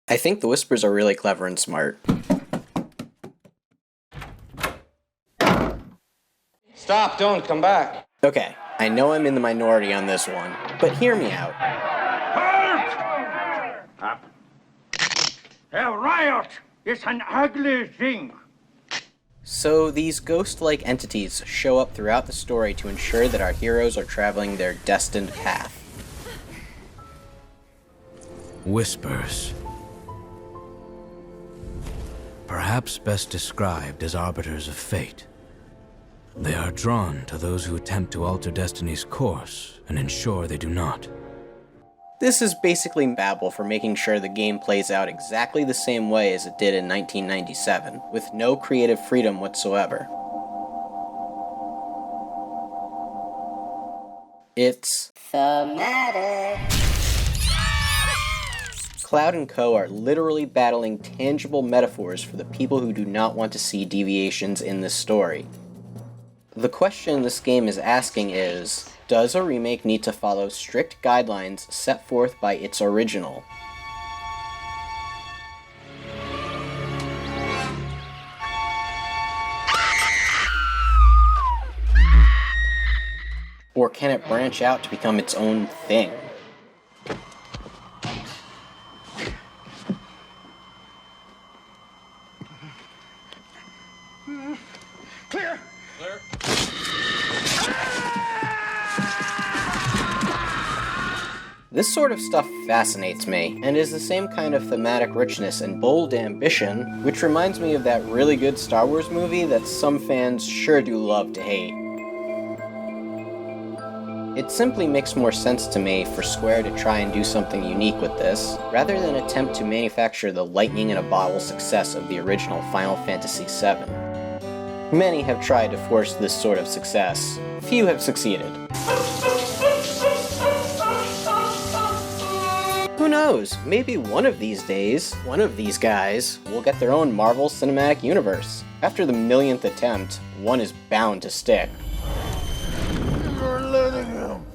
I think the Whispers are really clever and smart. Stop, don't come back. Okay, I know I'm in the minority on this one, but hear me out. A riot is an ugly thing. So these ghost-like entities show up throughout the story to ensure that our heroes are traveling their destined path. Whispers. Perhaps best described as arbiters of fate. They are drawn to those who attempt to alter destiny's course and ensure they do not. This is basically Babel for making sure the game plays out exactly the same way as it did in 1997, with no creative freedom whatsoever. It's thematic. Cloud and Co. are literally battling tangible metaphors for the people who do not want to see deviations in this story. The question this game is asking is, does a remake need to follow strict guidelines set forth by its original? Or can it branch out to become its own thing? Clear! This sort of stuff fascinates me, and is the same kind of thematic richness and bold ambition, which reminds me of that really good Star Wars movie that some fans sure do love to hate. It simply makes more sense to me for Square to try and do something unique with this, rather than attempt to manufacture the lightning-in-a-bottle success of the original Final Fantasy VII. Many have tried to force this sort of success. Few have succeeded. Who knows, maybe one of these days, one of these guys will get their own Marvel Cinematic Universe. After the millionth attempt, one is bound to stick. You're letting him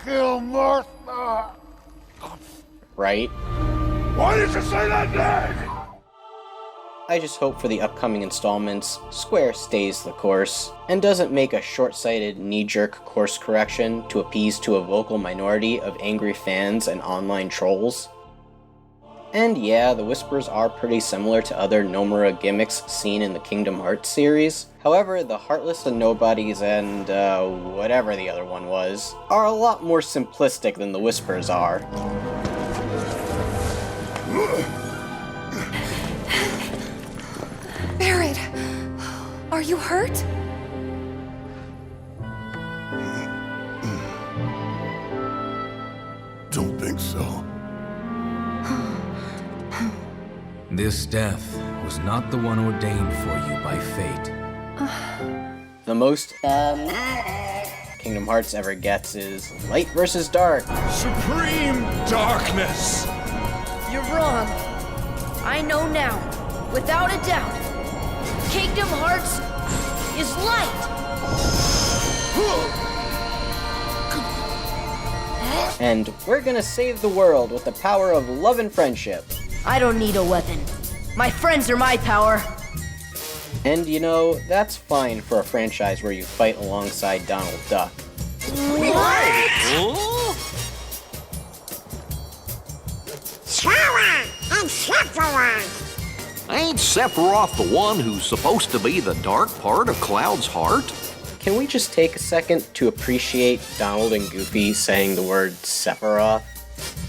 kill Martha. Right? Why did you say that name? I just hope for the upcoming installments, Square stays the course, and doesn't make a short-sighted, knee-jerk course correction to appease to a vocal minority of angry fans and online trolls. And yeah, the Whispers are pretty similar to other Nomura gimmicks seen in the Kingdom Hearts series. However, the Heartless and Nobodies and, whatever the other one was, are a lot more simplistic than the Whispers are. Barrett, are you hurt? Don't think so. This death was not the one ordained for you by fate. The most Kingdom Hearts ever gets is light versus dark. Supreme darkness! You're wrong. I know now, without a doubt. Kingdom Hearts is light! And we're gonna save the world with the power of love and friendship. I don't need a weapon. My friends are my power. And you know, that's fine for a franchise where you fight alongside Donald Duck. What? Sarah and Sephiroth! Ain't Sephiroth the one who's supposed to be the dark part of Cloud's heart? Can we just take a second to appreciate Donald and Goofy saying the word Sephiroth?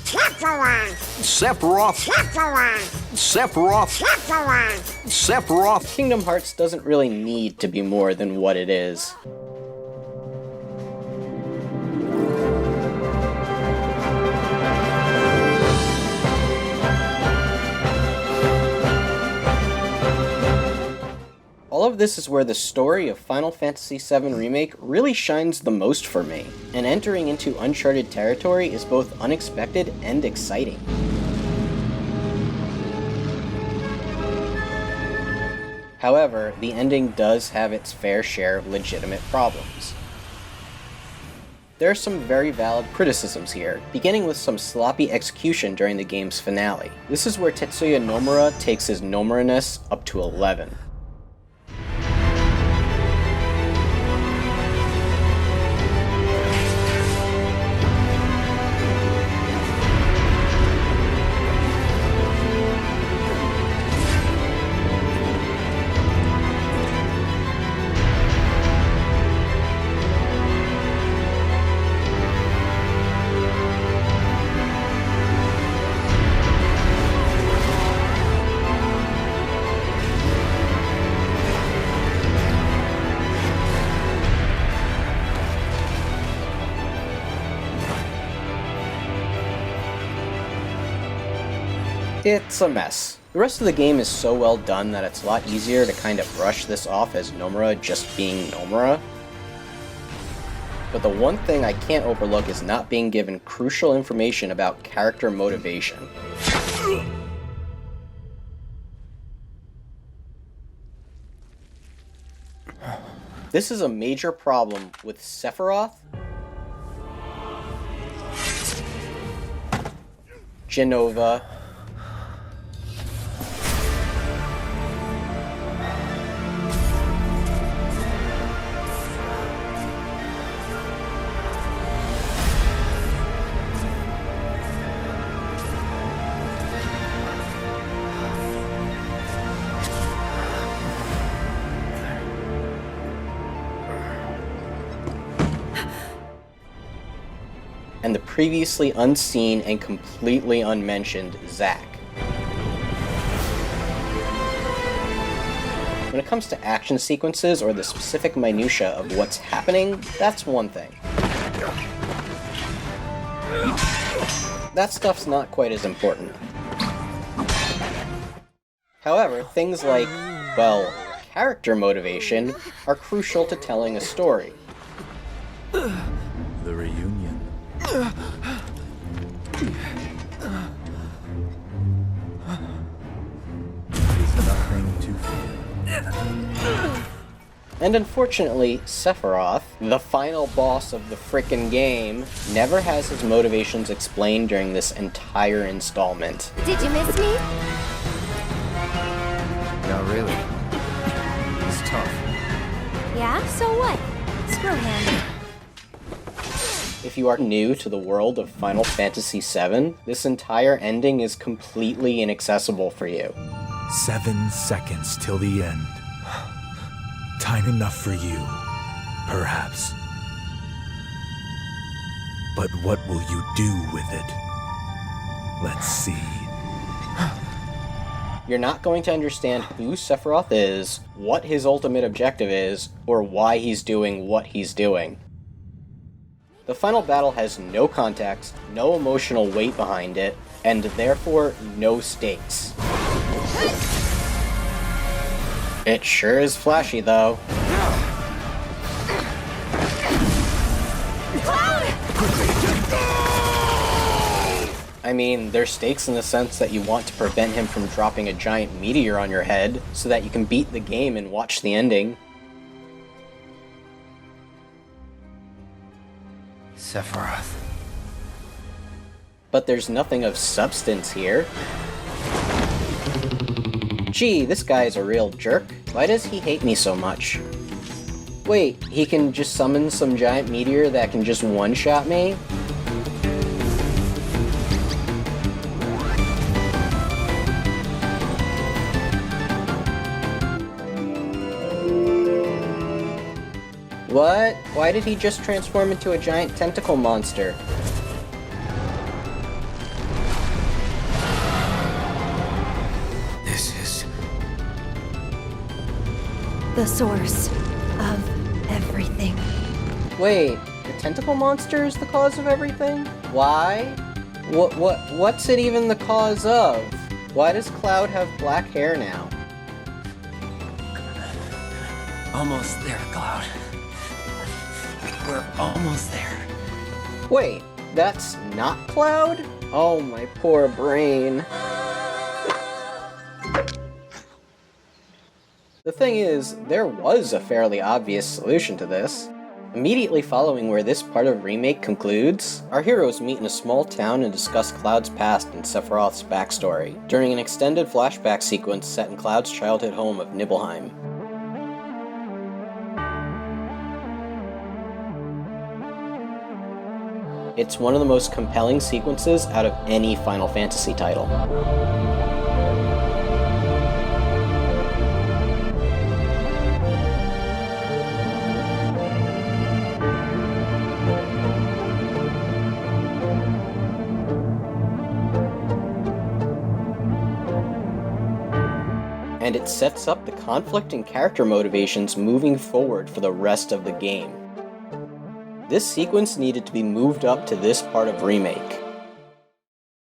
Sephiroth! Sephiroth! Sephiroth! Sephiroth! Sephiroth! Sephiroth! Kingdom Hearts doesn't really need to be more than what it is. All of this is where the story of Final Fantasy VII Remake really shines the most for me, and entering into uncharted territory is both unexpected and exciting. However, the ending does have its fair share of legitimate problems. There are some very valid criticisms here, beginning with some sloppy execution during the game's finale. This is where Tetsuya Nomura takes his Nomura-ness up to 11. It's a mess. The rest of the game is so well done that it's a lot easier to kind of brush this off as Nomura just being Nomura. But the one thing I can't overlook is not being given crucial information about character motivation. This is a major problem with Sephiroth, Jenova, and the previously unseen and completely unmentioned Zack. When it comes to action sequences or the specific minutia of what's happening, that's one thing. That stuff's not quite as important. However, things like, well, character motivation are crucial to telling a story. The reunion. Is nothing to fear. And unfortunately, Sephiroth, the final boss of the frickin' game, never has his motivations explained during this entire installment. Did you miss me? Not really. It's tough. Yeah, so what? Screw him. If you are new to the world of Final Fantasy VII, this entire ending is completely inaccessible for you. 7 seconds till the end. Time enough for you, perhaps. But what will you do with it? Let's see. You're not going to understand who Sephiroth is, what his ultimate objective is, or why he's doing what he's doing. The final battle has no context, no emotional weight behind it, and therefore no stakes. It sure is flashy, though. I mean, there's stakes in the sense that you want to prevent him from dropping a giant meteor on your head, so that you can beat the game and watch the ending. Sephiroth. But there's nothing of substance here. Gee, this guy's a real jerk. Why does he hate me so much? Wait, he can just summon some giant meteor that can just one-shot me? What? Why did he just transform into a giant tentacle monster? This is the source of everything. Wait, the tentacle monster is the cause of everything? Why? What's it even the cause of? Why does Cloud have black hair now? Almost there, Cloud. We're almost there. Wait, that's not Cloud? Oh, my poor brain. The thing is, there was a fairly obvious solution to this. Immediately following where this part of Remake concludes, our heroes meet in a small town and discuss Cloud's past and Sephiroth's backstory, during an extended flashback sequence set in Cloud's childhood home of Nibelheim. It's one of the most compelling sequences out of any Final Fantasy title. And it sets up the conflict and character motivations moving forward for the rest of the game. This sequence needed to be moved up to this part of Remake.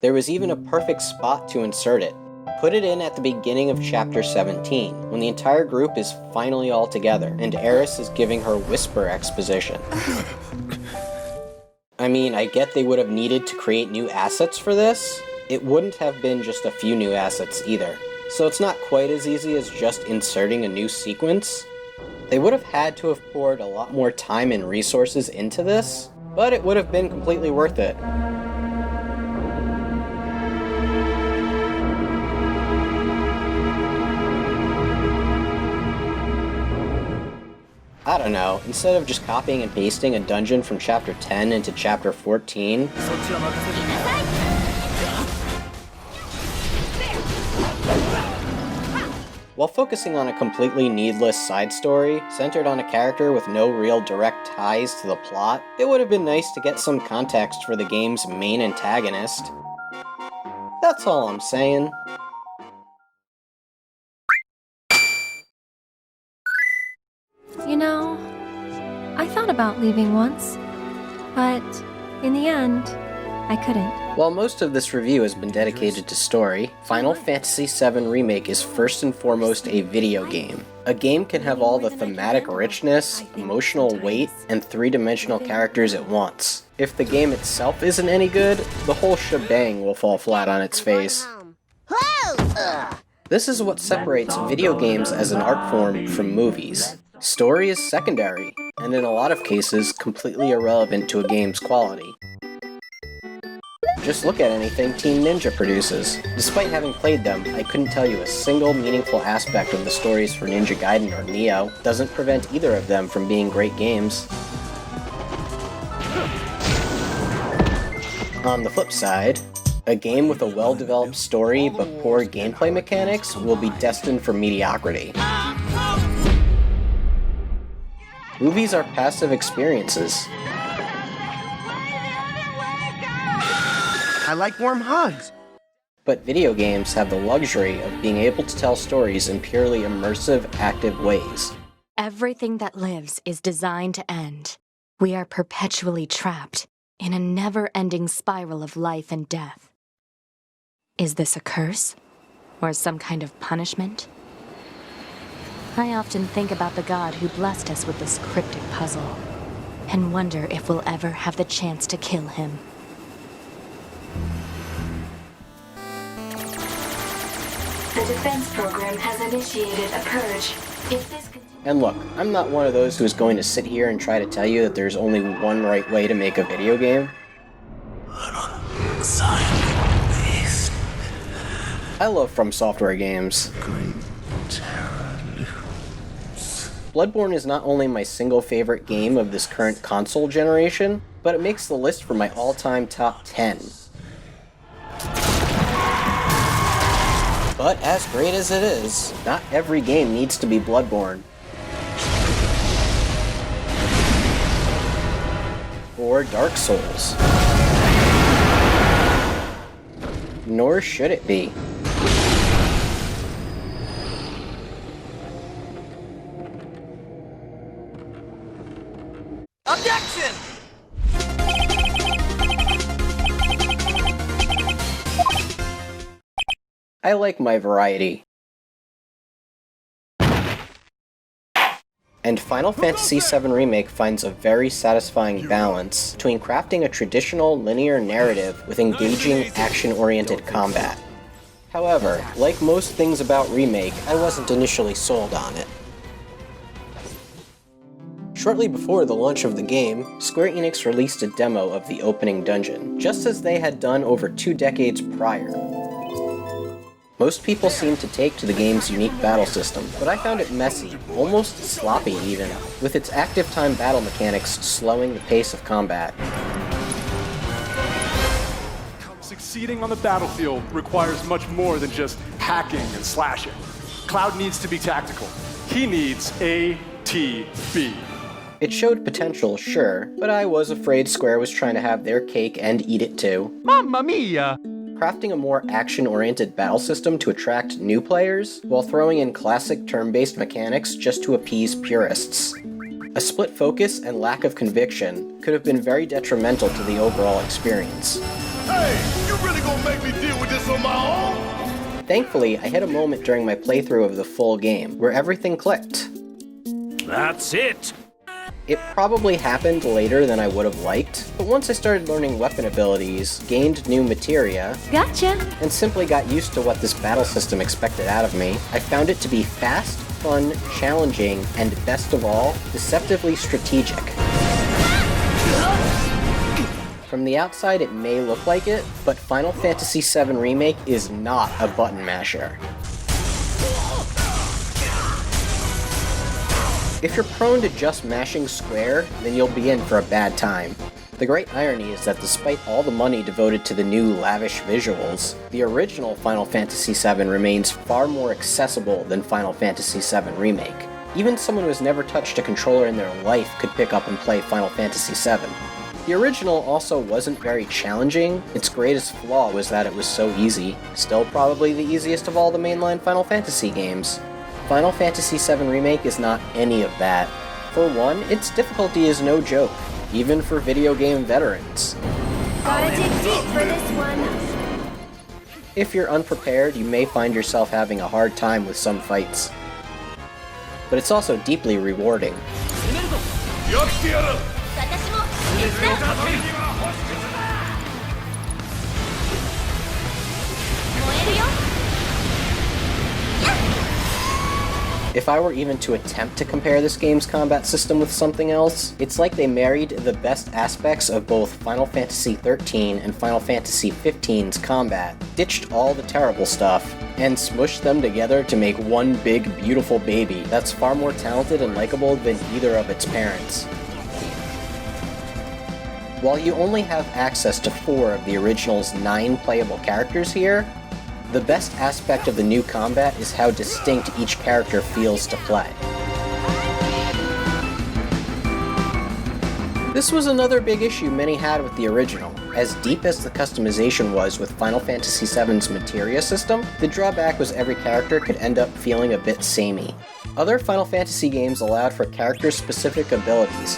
There was even a perfect spot to insert it. Put it in at the beginning of Chapter 17, when the entire group is finally all together, and Aeris is giving her whisper exposition. I mean, I get they would have needed to create new assets for this. It wouldn't have been just a few new assets either. So it's not quite as easy as just inserting a new sequence. They would have had to have poured a lot more time and resources into this, but it would have been completely worth it. I don't know, instead of just copying and pasting a dungeon from Chapter 10 into Chapter 14, while focusing on a completely needless side story, centered on a character with no real direct ties to the plot, it would have been nice to get some context for the game's main antagonist. That's all I'm saying. You know, I thought about leaving once, but in the end, I couldn't. While most of this review has been dedicated to story, Final Fantasy VII Remake is first and foremost a video game. A game can have all the thematic richness, emotional weight, and three-dimensional characters it wants. If the game itself isn't any good, the whole shebang will fall flat on its face. This is what separates video games as an art form from movies. Story is secondary, and in a lot of cases, completely irrelevant to a game's quality. Just look at anything Team Ninja produces. Despite having played them, I couldn't tell you a single meaningful aspect of the stories for Ninja Gaiden or Neo. Doesn't prevent either of them from being great games. On the flip side, a game with a well-developed story but poor gameplay mechanics will be destined for mediocrity. Movies are passive experiences. I like warm hugs. But video games have the luxury of being able to tell stories in purely immersive, active ways. Everything that lives is designed to end. We are perpetually trapped in a never-ending spiral of life and death. Is this a curse? Or some kind of punishment? I often think about the god who blessed us with this cryptic puzzle, and wonder if we'll ever have the chance to kill him. The defense program has initiated a purge. And look, I'm not one of those who is going to sit here and try to tell you that there's only one right way to make a video game. I love From Software games. Bloodborne is not only my single favorite game of this current console generation, but it makes the list for my all-time top 10. But as great as it is, not every game needs to be Bloodborne. Or Dark Souls. Nor should it be. Objection! I like my variety. And Final Fantasy VII Remake finds a very satisfying balance between crafting a traditional linear narrative with engaging action-oriented combat. However, like most things about Remake, I wasn't initially sold on it. Shortly before the launch of the game, Square Enix released a demo of the opening dungeon, just as they had done over 2 decades prior. Most people seem to take to the game's unique battle system, but I found it messy, almost sloppy even, with its active time battle mechanics slowing the pace of combat. Succeeding on the battlefield requires much more than just hacking and slashing. Cloud needs to be tactical. He needs ATB. It showed potential, sure, but I was afraid Square was trying to have their cake and eat it too. Mamma mia! Crafting a more action-oriented battle system to attract new players, while throwing in classic turn-based mechanics just to appease purists. A split focus and lack of conviction could have been very detrimental to the overall experience. Hey, you really gonna make me deal with this on my own? Thankfully, I hit a moment during my playthrough of the full game where everything clicked. That's it! It probably happened later than I would have liked, but once I started learning weapon abilities, gained new materia, Gotcha! and simply got used to what this battle system expected out of me, I found it to be fast, fun, challenging, and best of all, deceptively strategic. From the outside it may look like it, but Final Fantasy VII Remake is not a button masher. If you're prone to just mashing square, then you'll be in for a bad time. The great irony is that despite all the money devoted to the new lavish visuals, the original Final Fantasy VII remains far more accessible than Final Fantasy VII Remake. Even someone who has never touched a controller in their life could pick up and play Final Fantasy VII. The original also wasn't very challenging. Its greatest flaw was that it was so easy, still probably the easiest of all the mainline Final Fantasy games. Final Fantasy VII Remake is not any of that. For one, its difficulty is no joke, even for video game veterans. Gotta dig deep for this one. If you're unprepared, you may find yourself having a hard time with some fights. But it's also deeply rewarding. If I were even to attempt to compare this game's combat system with something else, it's like they married the best aspects of both Final Fantasy XIII and Final Fantasy XV's combat, ditched all the terrible stuff, and smushed them together to make one big, beautiful baby that's far more talented and likable than either of its parents. While you only have access to 4 of the original's 9 playable characters here, the best aspect of the new combat is how distinct each character feels to play. This was another big issue many had with the original. As deep as the customization was with Final Fantasy VII's materia system, the drawback was every character could end up feeling a bit samey. Other Final Fantasy games allowed for character-specific abilities,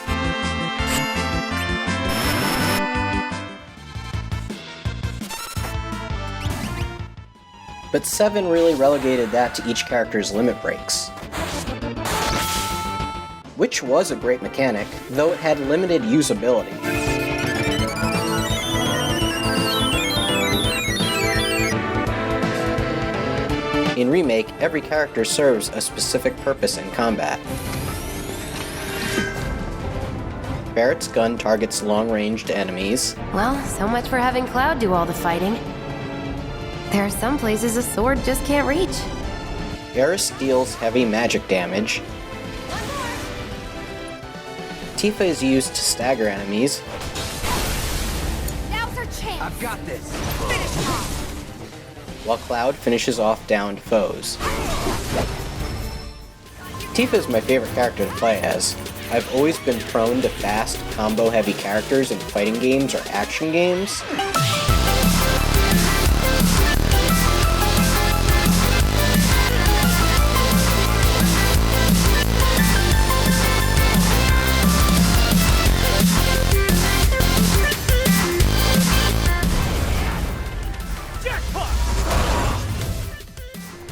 but VII really relegated that to each character's limit breaks. Which was a great mechanic, though it had limited usability. In Remake, every character serves a specific purpose in combat. Barrett's gun targets long-ranged enemies. Well, so much for having Cloud do all the fighting. There are some places a sword just can't reach. Eris deals heavy magic damage. Tifa is used to stagger enemies. Now's our chance. I've got this. Finish him off. While Cloud finishes off downed foes. Tifa is my favorite character to play as. I've always been prone to fast, combo-heavy characters in fighting games or action games.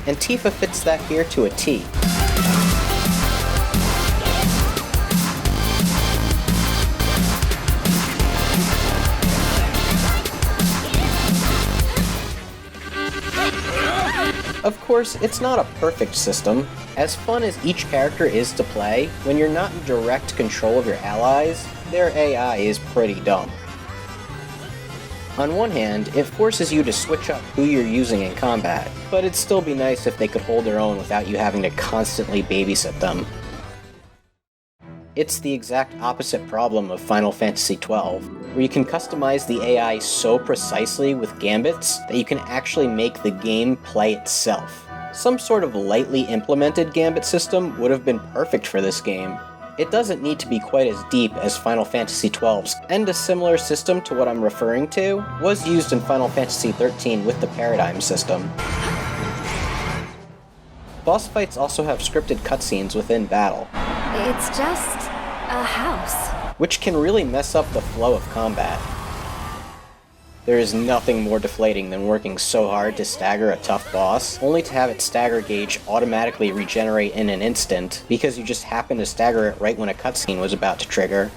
And Tifa fits that here to a T. Of course, it's not a perfect system. As fun as each character is to play, when you're not in direct control of your allies, their AI is pretty dumb. On one hand, it forces you to switch up who you're using in combat, but it'd still be nice if they could hold their own without you having to constantly babysit them. It's the exact opposite problem of Final Fantasy XII, where you can customize the AI so precisely with gambits that you can actually make the game play itself. Some sort of lightly implemented gambit system would have been perfect for this game. It doesn't need to be quite as deep as Final Fantasy XII's, and a similar system to what I'm referring to was used in Final Fantasy XIII with the Paradigm system. Boss fights also have scripted cutscenes within battle. It's just a house. Which can really mess up the flow of combat. There is nothing more deflating than working so hard to stagger a tough boss, only to have its stagger gauge automatically regenerate in an instant, because you just happened to stagger it right when a cutscene was about to trigger.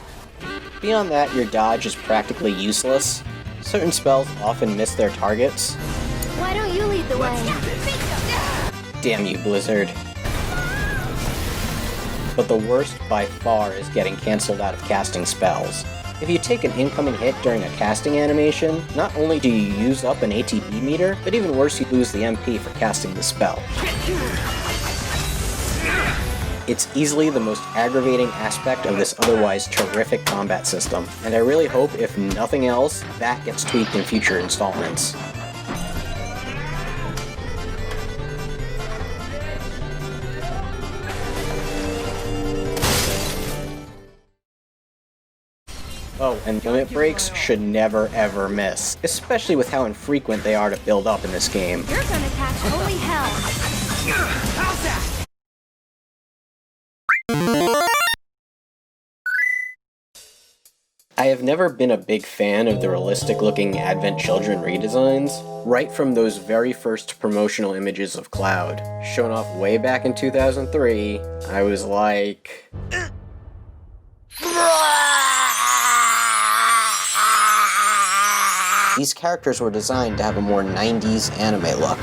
Beyond that, your dodge is practically useless. Certain spells often miss their targets. Why don't you lead the way? Damn you, Blizzard. But the worst by far is getting cancelled out of casting spells. If you take an incoming hit during a casting animation, not only do you use up an ATB meter, but even worse, you lose the MP for casting the spell. It's easily the most aggravating aspect of this otherwise terrific combat system, and I really hope, if nothing else, that gets tweaked in future installments. Oh, and limit breaks should never ever miss, especially with how infrequent they are to build up in this game. You're gonna catch holy hell. How's that? I have never been a big fan of the realistic-looking Advent Children redesigns. Right from those very first promotional images of Cloud, shown off way back in 2003, I was like... These characters were designed to have a more 90s anime look.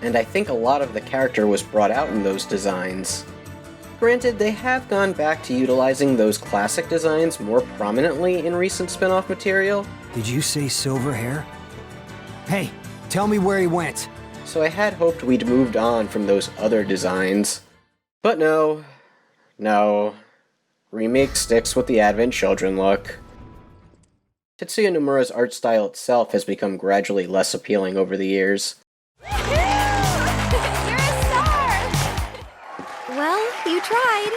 And I think a lot of the character was brought out in those designs. Granted, they have gone back to utilizing those classic designs more prominently in recent spin-off material. Did you say silver hair? Hey, tell me where he went. So I had hoped we'd moved on from those other designs. But no. Remake sticks with the Advent Children look. Tetsuya Nomura's art style itself has become gradually less appealing over the years. Well, you tried.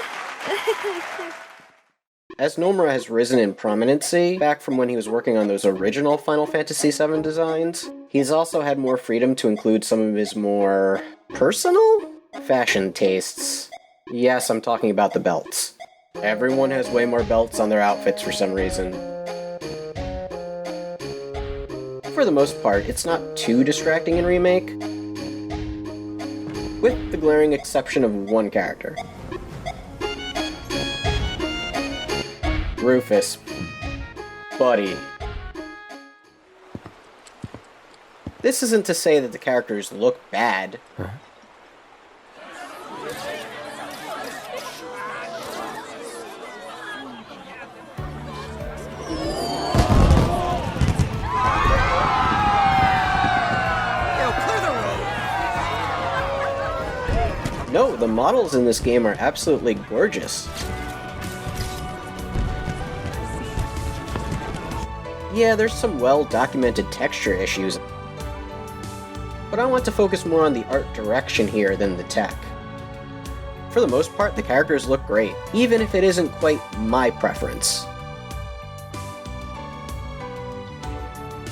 As Nomura has risen in prominency, back from when he was working on those original Final Fantasy VII designs, he's also had more freedom to include some of his more personal fashion tastes. Yes, I'm talking about the belts. Everyone has way more belts on their outfits for some reason. For the most part, it's not too distracting in Remake, with the glaring exception of one character. Rufus. Buddy. This isn't to say that the characters look bad. No, the models in this game are absolutely gorgeous. Yeah, there's some well-documented texture issues, but I want to focus more on the art direction here than the tech. For the most part, the characters look great, even if it isn't quite my preference.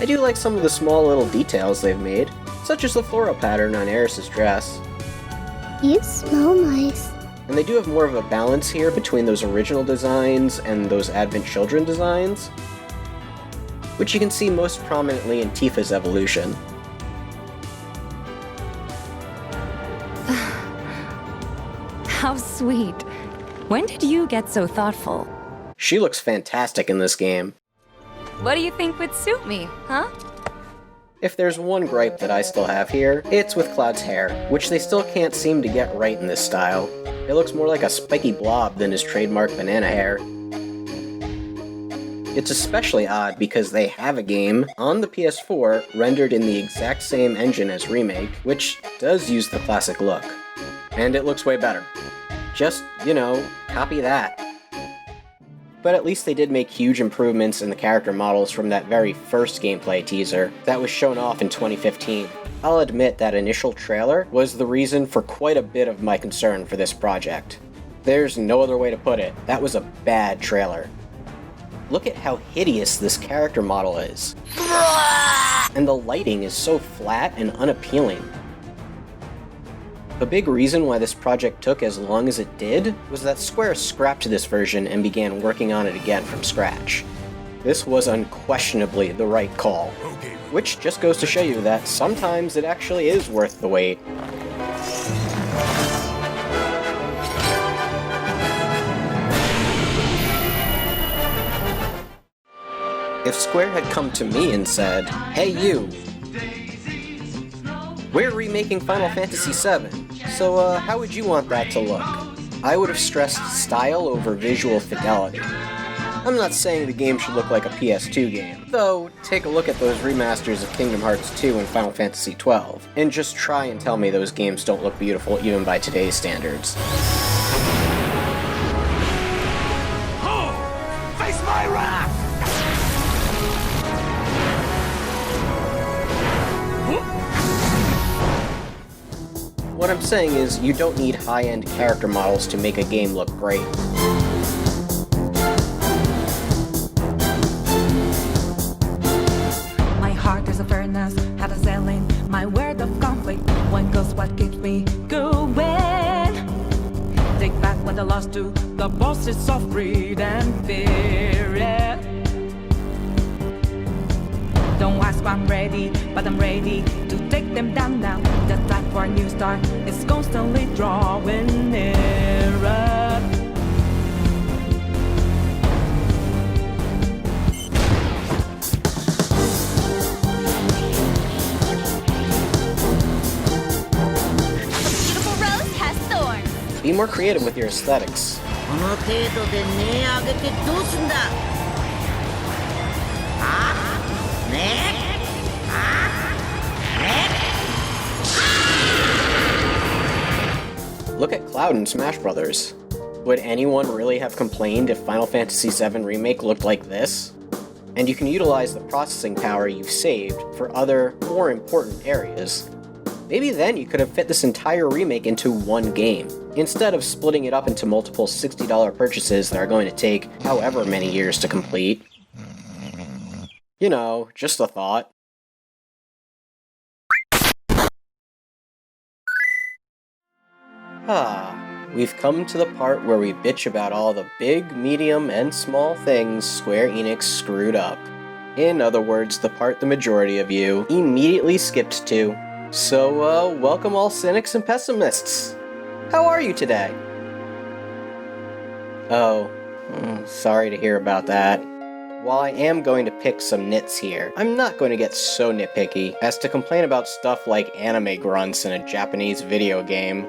I do like some of the small little details they've made, such as the floral pattern on Eris's dress. You smell nice. And they do have more of a balance here between those original designs and those Advent Children designs, which you can see most prominently in Tifa's evolution. How sweet. When did you get so thoughtful? She looks fantastic in this game. What do you think would suit me, huh? If there's one gripe that I still have here, it's with Cloud's hair, which they still can't seem to get right in this style. It looks more like a spiky blob than his trademark banana hair. It's especially odd because they have a game on the PS4 rendered in the exact same engine as Remake, which does use the classic look. And it looks way better. Just, copy that. But at least they did make huge improvements in the character models from that very first gameplay teaser that was shown off in 2015. I'll admit that initial trailer was the reason for quite a bit of my concern for this project. There's no other way to put it. That was a bad trailer. Look at how hideous this character model is. And the lighting is so flat and unappealing. A big reason why this project took as long as it did was that Square scrapped this version and began working on it again from scratch. This was unquestionably the right call, which just goes to show you that sometimes it actually is worth the wait. If Square had come to me and said, "Hey you, we're remaking Final Fantasy VII, so how would you want that to look?" I would have stressed style over visual fidelity. I'm not saying the game should look like a PS2 game, though take a look at those remasters of Kingdom Hearts 2 and Final Fantasy XII, and just try and tell me those games don't look beautiful even by today's standards. Face my wrath! What I'm saying is, you don't need high-end character models to make a game look great. My heart is a furnace, had a selling my word of conflict. One goes what keeps me going. Take back what I lost to the bosses of greed and fear. Don't ask why I'm ready, but I'm ready to take them down now. The time for a new start is constantly drawing nearer. Beautiful rose has thorns. Be more creative with your aesthetics. この程度で値上げてどうすんだLook at Cloud in Smash Bros. Would anyone really have complained if Final Fantasy VII Remake looked like this? And you can utilize the processing power you've saved for other, more important areas. Maybe then you could have fit this entire remake into one game, instead of splitting it up into multiple $60 purchases that are going to take however many years to complete. Just a thought. We've come to the part where we bitch about all the big, medium, and small things Square Enix screwed up. In other words, the part the majority of you immediately skipped to. So, welcome all cynics and pessimists. How are you today? Oh, sorry to hear about that. While I am going to pick some nits here, I'm not going to get so nitpicky as to complain about stuff like anime grunts in a Japanese video game.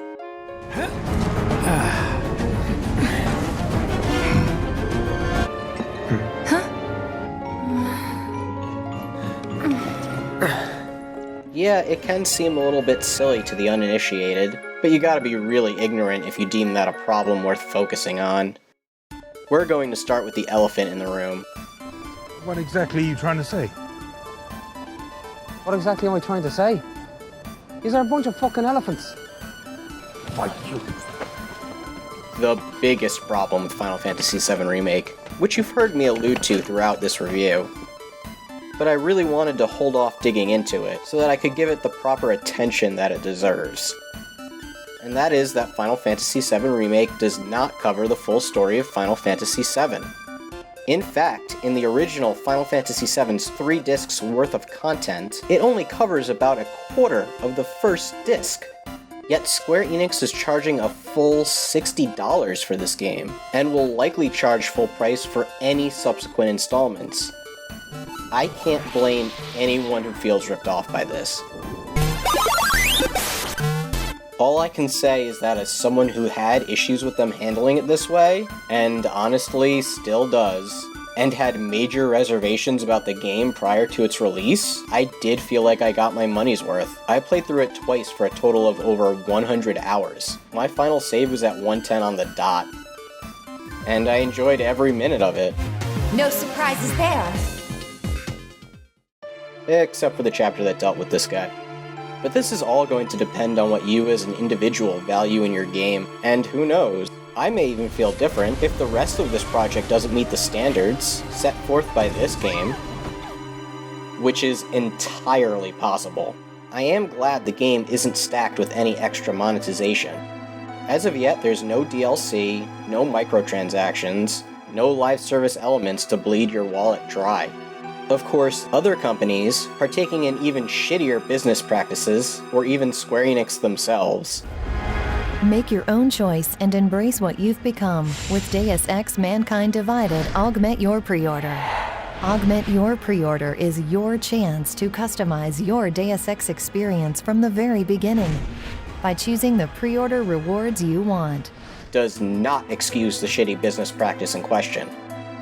Yeah, it can seem a little bit silly to the uninitiated, but you gotta be really ignorant if you deem that a problem worth focusing on. We're going to start with the elephant in the room. What exactly are you trying to say? What exactly am I trying to say? These are a bunch of fucking elephants. Fight you. The biggest problem with Final Fantasy VII Remake, which you've heard me allude to throughout this review, but I really wanted to hold off digging into it so that I could give it the proper attention that it deserves. And that is that Final Fantasy VII Remake does not cover the full story of Final Fantasy VII. In fact, in the original Final Fantasy VII's 3 discs worth of content, it only covers about a quarter of the first disc. Yet Square Enix is charging a full $60 for this game, and will likely charge full price for any subsequent installments. I can't blame anyone who feels ripped off by this. All I can say is that as someone who had issues with them handling it this way, and honestly still does, and had major reservations about the game prior to its release, I did feel like I got my money's worth. I played through it twice for a total of over 100 hours. My final save was at 110 on the dot, and I enjoyed every minute of it. No surprises there. Except for the chapter that dealt with this guy. But this is all going to depend on what you as an individual value in your game, and who knows, I may even feel different if the rest of this project doesn't meet the standards set forth by this game, which is entirely possible. I am glad the game isn't stacked with any extra monetization. As of yet, there's no DLC, no microtransactions, no live service elements to bleed your wallet dry. Of course, other companies, partaking in even shittier business practices, or even Square Enix themselves. Make your own choice and embrace what you've become with Deus Ex Mankind Divided Augment Your Pre-Order. Augment Your Pre-Order is your chance to customize your Deus Ex experience from the very beginning by choosing the pre-order rewards you want. Does not excuse the shitty business practice in question.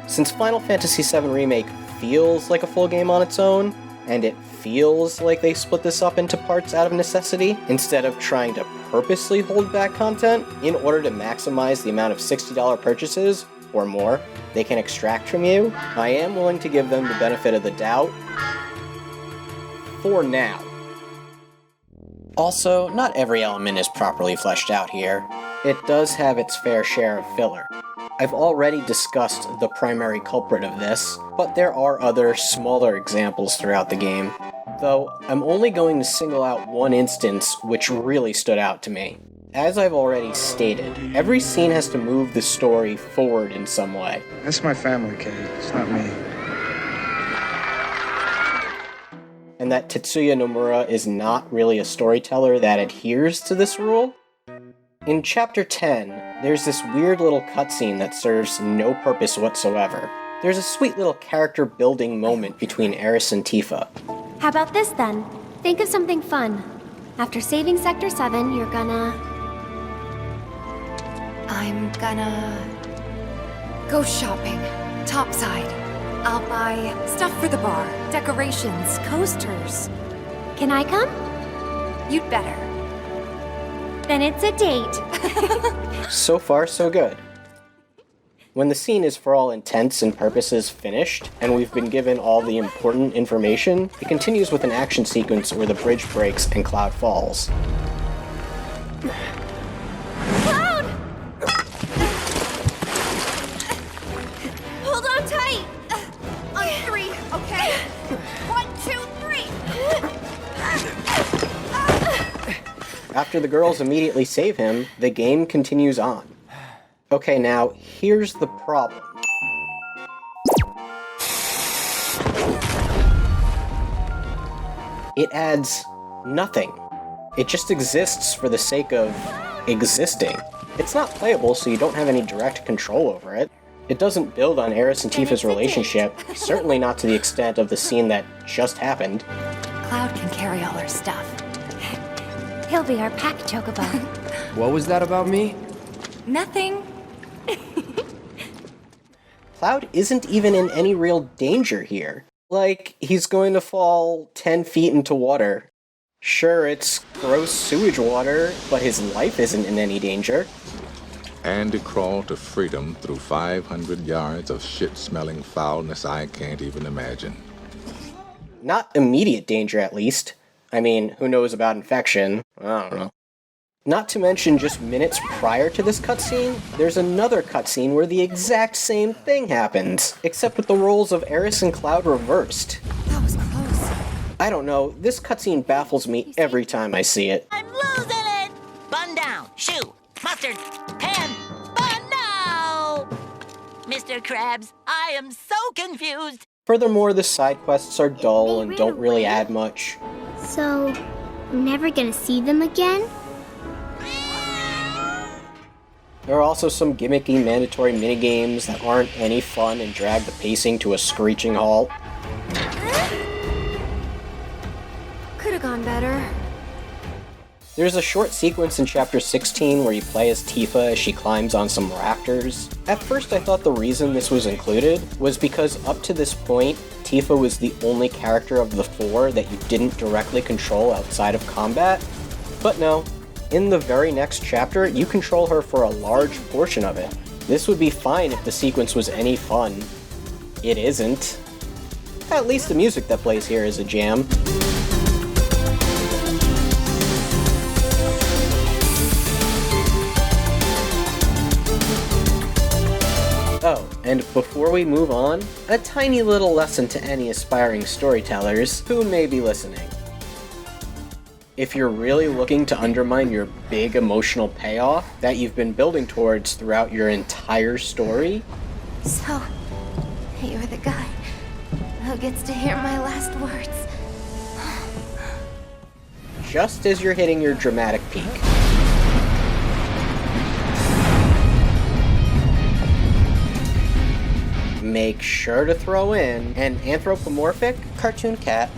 Since Final Fantasy VII Remake feels like a full game on its own, and it feels like they split this up into parts out of necessity, instead of trying to purposely hold back content in order to maximize the amount of $60 purchases, or more, they can extract from you, I am willing to give them the benefit of the doubt, for now. Also, not every element is properly fleshed out here. It does have its fair share of filler. I've already discussed the primary culprit of this, but there are other, smaller examples throughout the game. Though, I'm only going to single out one instance which really stood out to me. As I've already stated, every scene has to move the story forward in some way. That's my family, Kate. It's not me. And that Tetsuya Nomura is not really a storyteller that adheres to this rule? In Chapter 10, there's this weird little cutscene that serves no purpose whatsoever. There's a sweet little character building moment between Aeris and Tifa. How about this then? Think of something fun. After saving Sector 7, you're gonna... I'm gonna go shopping. Topside. I'll buy stuff for the bar, decorations, coasters. Can I come? You'd better. Then it's a date. So far, so good. When the scene is for all intents and purposes finished, and we've been given all the important information, it continues with an action sequence where the bridge breaks and Cloud falls. Cloud! Hold on tight! On 3, okay? 1, 2, 3! After the girls immediately save him, the game continues on. Okay, now, here's the problem. It adds nothing. It just exists for the sake of existing. It's not playable, so you don't have any direct control over it. It doesn't build on Aeris and Tifa's relationship, certainly not to the extent of the scene that just happened. Cloud can carry all our stuff. He'll be our pack chocobo. What was that about me? Nothing. Cloud isn't even in any real danger here. Like, he's going to fall 10 feet into water. Sure, it's gross sewage water, but his life isn't in any danger. And to crawl to freedom through 500 yards of shit-smelling foulness I can't even imagine. Not immediate danger, at least. I mean, who knows about infection? I don't know. Not to mention, just minutes prior to this cutscene, there's another cutscene where the exact same thing happens, except with the roles of Aeris and Cloud reversed. That was I don't know, this cutscene baffles me every time I see it. I'm losing it! Bun down, shoe, mustard, pan, bun now! Mr. Krabs, I am so confused. Furthermore, the side quests are dull and don't really add much. So, I'm never gonna see them again? There are also some gimmicky mandatory minigames that aren't any fun and drag the pacing to a screeching halt. Could've gone better. There's a short sequence in Chapter 16 where you play as Tifa as she climbs on some rafters. At first I thought the reason this was included was because up to this point, Tifa was the only character of the 4 that you didn't directly control outside of combat. But no, in the very next chapter, you control her for a large portion of it. This would be fine if the sequence was any fun. It isn't. At least the music that plays here is a jam. Oh, and before we move on, a tiny little lesson to any aspiring storytellers who may be listening. If you're really looking to undermine your big emotional payoff that you've been building towards throughout your entire story... So, you're the guy who gets to hear my last words. just as you're hitting your dramatic peak. Make sure to throw in an anthropomorphic cartoon cat.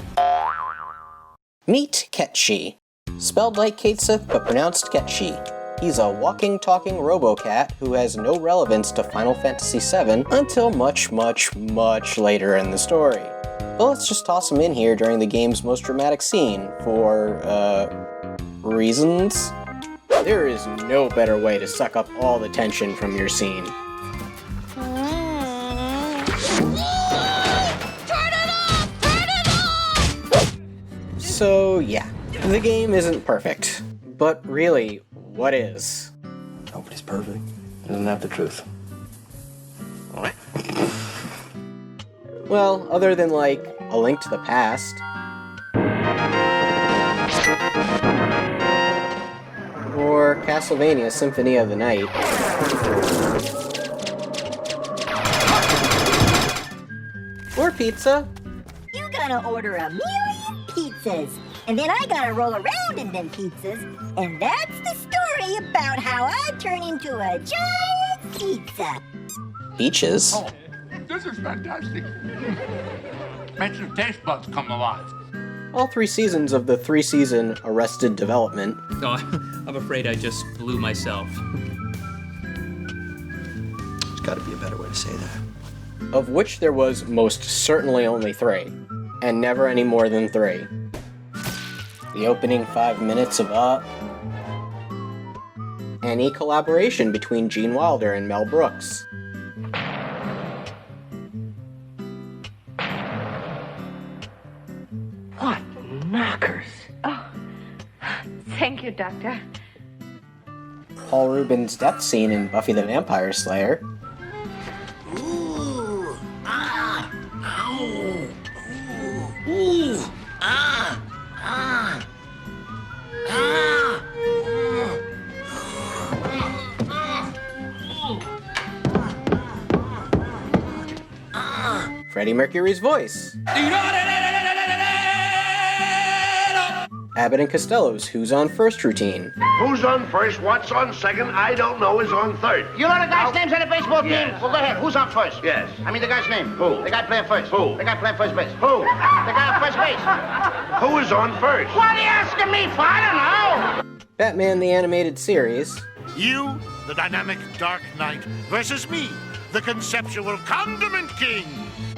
Meet Ketchi. Spelled like Kate Sith, but pronounced Ketchi. He's a walking, talking robo-cat who has no relevance to Final Fantasy VII until much, much, much later in the story. But let's just toss him in here during the game's most dramatic scene for, reasons? There is no better way to suck up all the tension from your scene. So yeah, the game isn't perfect. But really, what is? Nobody's perfect. Doesn't have the truth. Well, other than like A Link to the Past. Or Castlevania Symphony of the Night. Or pizza. You gotta order a million pizzas, and then I gotta roll around in them pizzas, and that's the story about how I turn into a giant pizza. Peaches. Oh, this is fantastic. Makes your taste buds come alive. All 3 seasons of the 3-season Arrested Development. Oh, I'm afraid I just blew myself. There's gotta be a better way to say that. Of which there was most certainly only 3. And never any more than 3. The opening 5 minutes of Up. Any collaboration between Gene Wilder and Mel Brooks. What knockers! Oh, thank you, Doctor. Paul Rubens' death scene in Buffy the Vampire Slayer. Ooh, ah, ow, ooh, ah, ah, Freddie Mercury's voice. Abbott and Costello's Who's on First routine. Who's on first, what's on second, I don't know, is on third. You know the guy's names on the baseball team? Yes. Well, go ahead. Who's on first? Yes. I mean the guy's name. Who? The guy playing first. Who? The guy playing first base. Who? The guy on first base. Who is on first? What are you asking me for? I don't know. Batman the Animated Series. You, the dynamic Dark Knight, versus me, the conceptual Condiment King.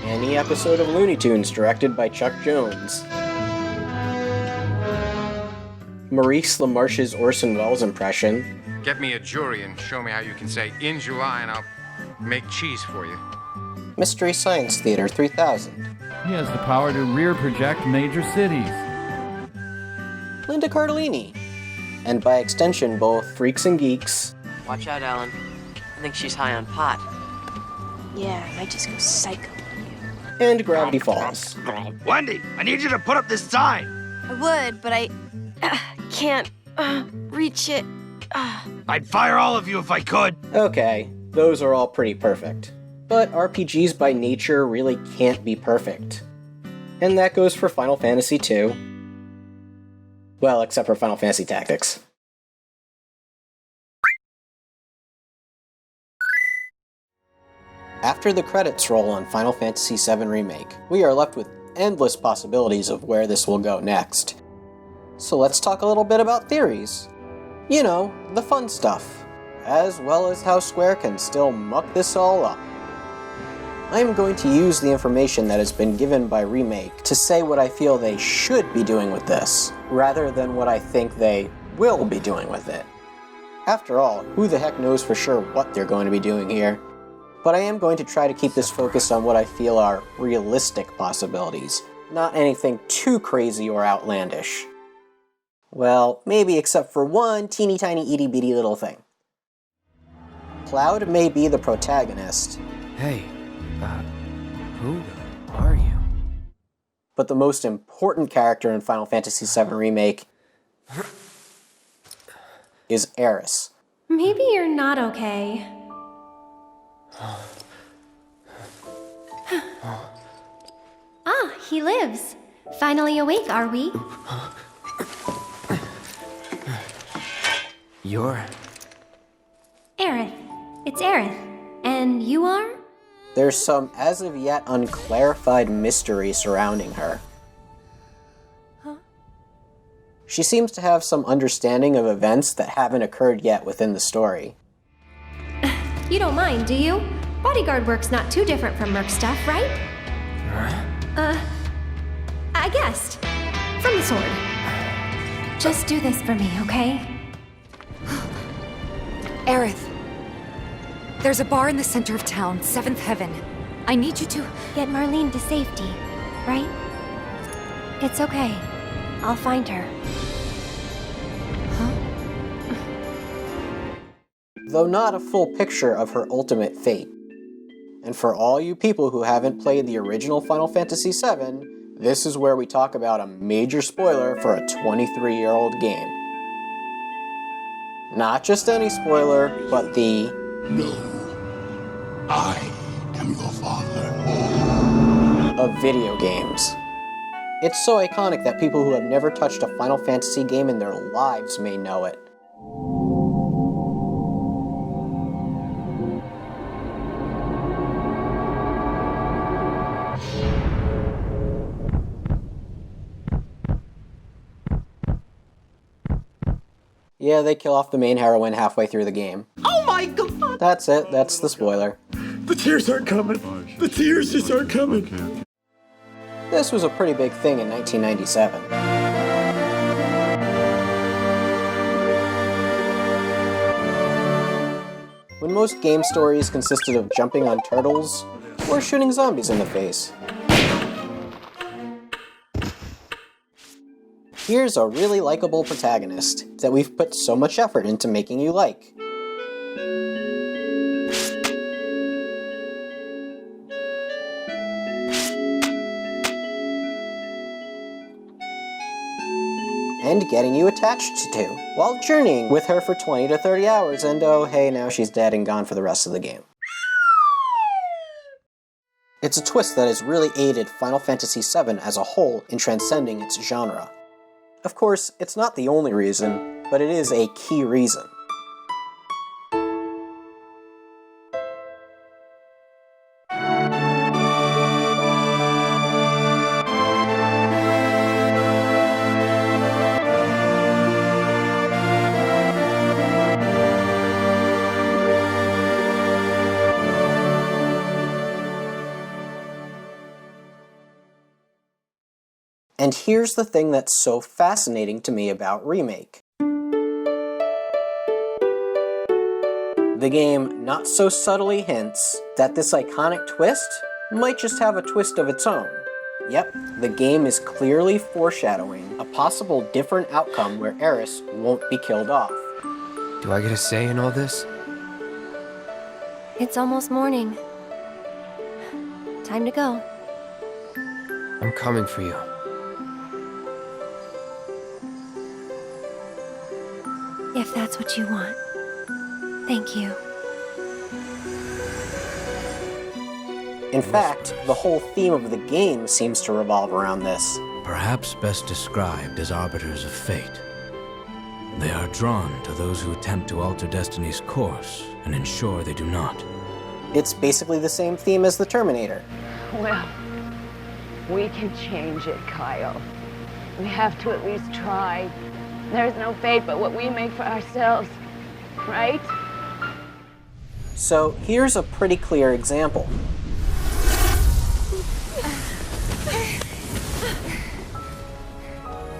Any episode of Looney Tunes directed by Chuck Jones. Maurice LaMarche's Orson Welles impression. Get me a jury and show me how you can say in July and I'll make cheese for you. Mystery Science Theater 3000. He has the power to rear project major cities. Linda Cardellini. And by extension, both Freaks and Geeks. Watch out, Alan. I think she's high on pot. Yeah, I might just go psycho. and Gravity Falls. Wendy, I need you to put up this sign. I would, but I can't reach it. I'd fire all of you if I could. Okay, those are all pretty perfect. But RPGs by nature really can't be perfect. And that goes for Final Fantasy II. Well, except for Final Fantasy Tactics. After the credits roll on Final Fantasy VII Remake, we are left with endless possibilities of where this will go next. So let's talk a little bit about theories. You know, the fun stuff, as well as how Square can still muck this all up. I am going to use the information that has been given by Remake to say what I feel they should be doing with this, rather than what I think they will be doing with it. After all, who the heck knows for sure what they're going to be doing here? But I am going to try to keep this focused on what I feel are realistic possibilities, not anything too crazy or outlandish. Well, maybe except for one teeny tiny itty bitty little thing. Cloud may be the protagonist. Hey, who are you? But the most important character in Final Fantasy VII Remake is Aeris. Maybe you're not okay. Ah, he lives. Finally awake, are we? You're... Aerith. It's Aerith. And you are? There's some as of yet unclarified mystery surrounding her. Huh? She seems to have some understanding of events that haven't occurred yet within the story. You don't mind, do you? Bodyguard work's not too different from Merc stuff, right? I guessed. From the sword. Just do this for me, okay? Aerith, there's a bar in the center of town, 7th Heaven. I need you to... Get Marlene to safety, right? It's okay. I'll find her. Though not a full picture of her ultimate fate. And for all you people who haven't played the original Final Fantasy VII, this is where we talk about a major spoiler for a 23-year-old game. Not just any spoiler, but the... No. I am your father. Of video games. It's so iconic that people who have never touched a Final Fantasy game in their lives may know it. Yeah, they kill off the main heroine halfway through the game. Oh my god! That's it, that's the spoiler. The tears aren't coming. The tears just aren't coming. This was a pretty big thing in 1997. When most game stories consisted of jumping on turtles or shooting zombies in the face. Here's a really likable protagonist that we've put so much effort into making you like. And getting you attached to, while journeying with her for 20 to 30 hours, and oh hey, now she's dead and gone for the rest of the game. It's a twist that has really aided Final Fantasy VII as a whole in transcending its genre. Of course, it's not the only reason, but it is a key reason. And here's the thing that's so fascinating to me about Remake. The game not so subtly hints that this iconic twist might just have a twist of its own. Yep, the game is clearly foreshadowing a possible different outcome where Aeris won't be killed off. Do I get a say in all this? It's almost morning. Time to go. coming for you. If that's what you want. Thank you. In fact, the whole theme of the game seems to revolve around this. Perhaps best described as arbiters of fate. They are drawn to those who attempt to alter destiny's course and ensure they do not. It's basically the same theme as the Terminator. Well, we can change it, Kyle. We have to at least try. There's no fate but what we make for ourselves, right? So here's a pretty clear example.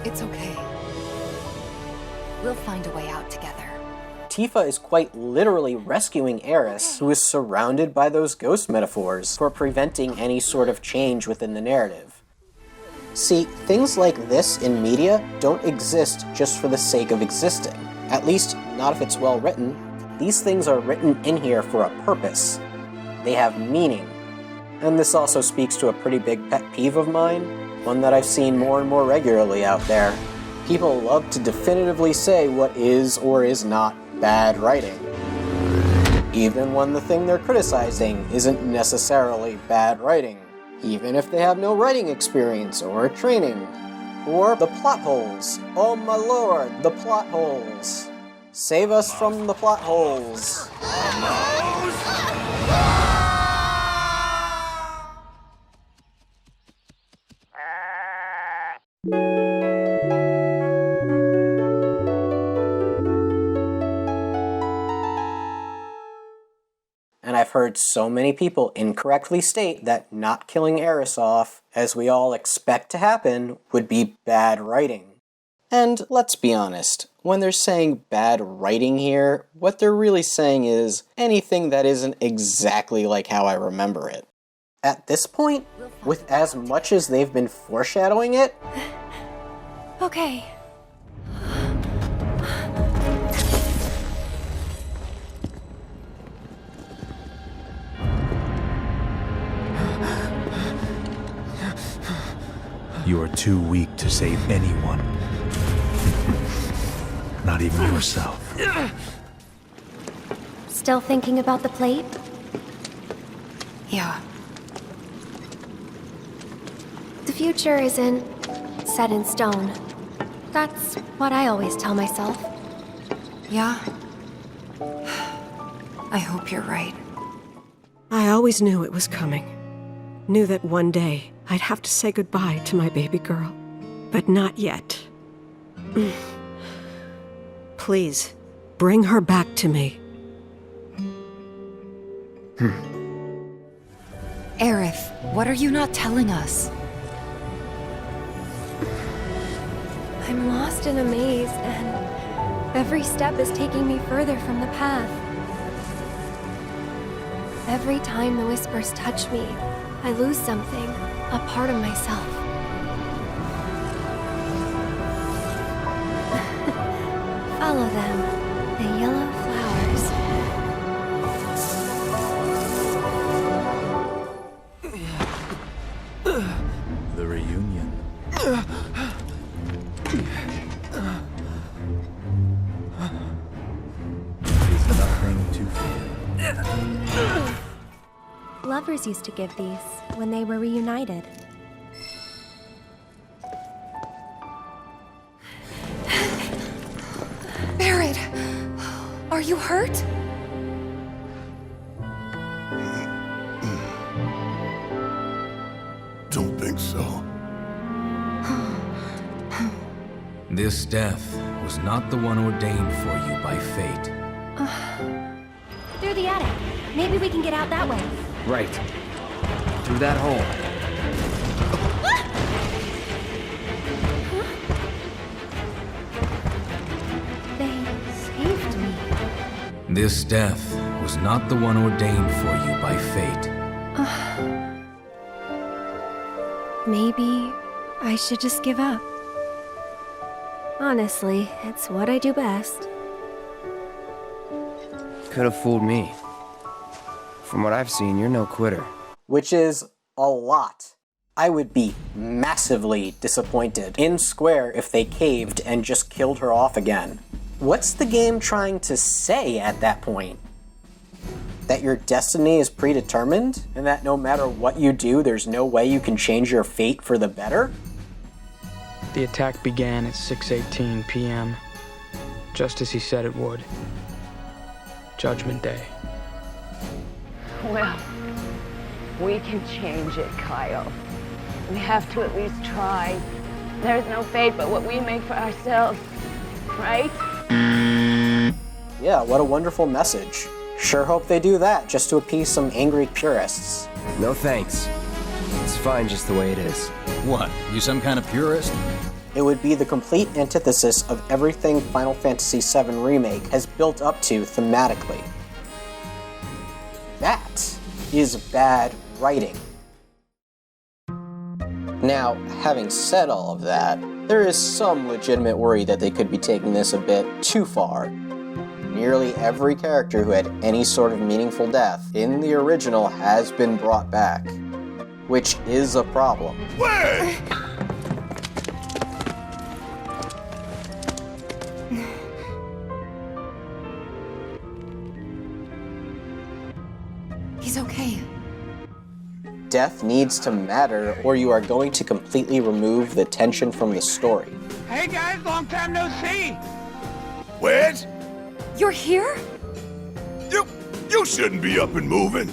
It's okay. We'll find a way out together. Tifa is quite literally rescuing Eris, who is surrounded by those ghost metaphors, for preventing any sort of change within the narrative. See, things like this in media don't exist just for the sake of existing. At least, not if it's well written. These things are written in here for a purpose. They have meaning. And this also speaks to a pretty big pet peeve of mine, one that I've seen more and more regularly out there. People love to definitively say what is or is not bad writing, even when the thing they're criticizing isn't necessarily bad writing, even if they have no writing experience or training. Or the plot holes. Oh my lord, the plot holes. Save us from the plot holes. And I've heard so many people incorrectly state that not killing Eris off, as we all expect to happen, would be bad writing. And let's be honest, when they're saying bad writing here, what they're really saying is anything that isn't exactly like how I remember it. At this point, with as much as they've been foreshadowing it, Okay. You are too weak to save anyone. Not even yourself. Still thinking about the plate? Yeah. The future isn't set in stone. That's what I always tell myself. Yeah? I hope you're right. I always knew it was coming. Knew that one day I'd have to say goodbye to my baby girl. But not yet. Please, bring her back to me. Aerith, what are you not telling us? I'm lost in a maze, and every step is taking me further from the path. Every time the whispers touch me, I lose something, a part of myself. Follow them, the yellow flowers. The reunion. Is nothing to fear. Lovers used to give these when they were reunited. Barrett! Are you hurt? Don't think so. This death was not the one ordained for you by fate. Through the attic. Maybe we can get out that way. Right. Through that hole. They saved me. This death was not the one ordained for you by fate. Maybe I should just give up. Honestly, it's what I do best. Could have fooled me. From what I've seen, you're no quitter. which is a lot. I would be massively disappointed in Square if they caved and just killed her off again. What's the game trying to say at that point? That your destiny is predetermined, and that no matter what you do, there's no way you can change your fate for the better? The attack began at 6:18 p.m., just as he said it would. Judgment Day. Well, we can change it, Kyle. We have to at least try. There's no fate but what we make for ourselves, right? Yeah, what a wonderful message. Sure hope they do that just to appease some angry purists. No thanks. It's fine just the way it is. What, you some kind of purist? It would be the complete antithesis of everything Final Fantasy VII Remake has built up to thematically. That is bad writing. Now, having said all of that, there is some legitimate worry that they could be taking this a bit too far. Nearly every character who had any sort of meaningful death in the original has been brought back, which is a problem. Wait! He's okay. Death needs to matter, or you are going to completely remove the tension from the story. Hey guys, long time no see. What? You're here? You shouldn't be up and moving.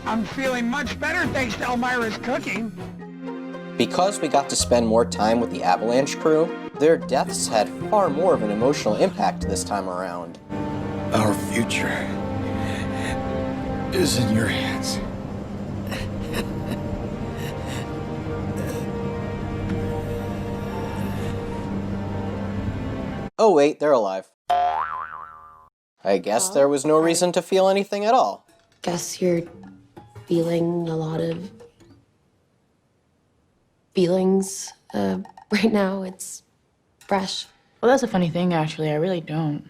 I'm feeling much better thanks to Elmira's cooking. Because we got to spend more time with the Avalanche crew, their deaths had far more of an emotional impact this time around. Our future is in your hands. Oh wait, they're alive. I guess there was no reason to feel anything at all. Guess you're feeling a lot of feelings right now. It's fresh. Well, that's a funny thing, actually. I really don't.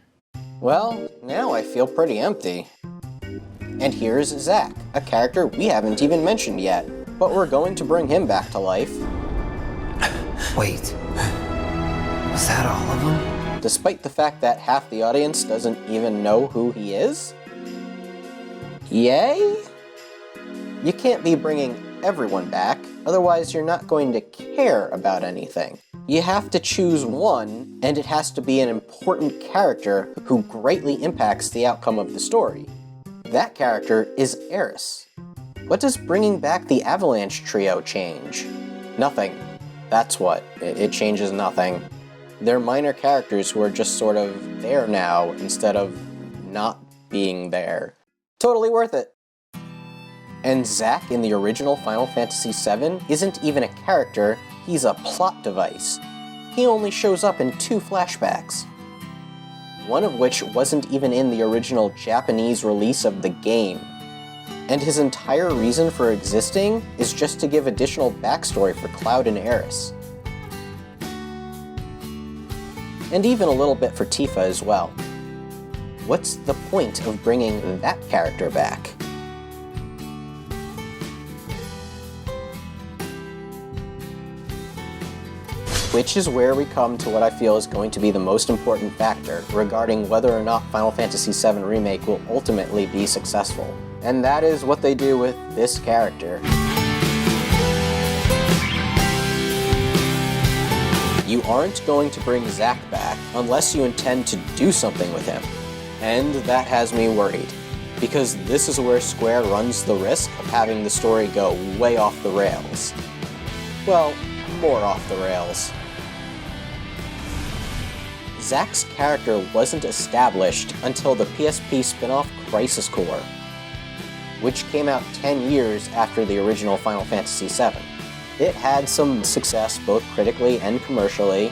Well, now I feel pretty empty. And here's Zack, a character we haven't even mentioned yet, but we're going to bring him back to life. Wait. Was that all of them? Despite the fact that half the audience doesn't even know who he is? Yay? You can't be bringing everyone back, otherwise you're not going to care about anything. You have to choose one, and it has to be an important character who greatly impacts the outcome of the story. That character is Aeris. What does bringing back the Avalanche trio change? Nothing. That's what. It changes nothing. They're minor characters who are just sort of there now instead of not being there. Totally worth it. And Zack in the original Final Fantasy VII isn't even a character, he's a plot device. He only shows up in 2 flashbacks. One of which wasn't even in the original Japanese release of the game. And his entire reason for existing is just to give additional backstory for Cloud and Aeris. And even a little bit for Tifa as well. What's the point of bringing that character back? Which is where we come to what I feel is going to be the most important factor regarding whether or not Final Fantasy VII Remake will ultimately be successful. And that is what they do with this character. You aren't going to bring Zack back unless you intend to do something with him. And that has me worried, because this is where Square runs the risk of having the story go way off the rails. Well, more off the rails. Zack's character wasn't established until the PSP spin-off Crisis Core, which came out 10 years after the original Final Fantasy VII. It had some success both critically and commercially,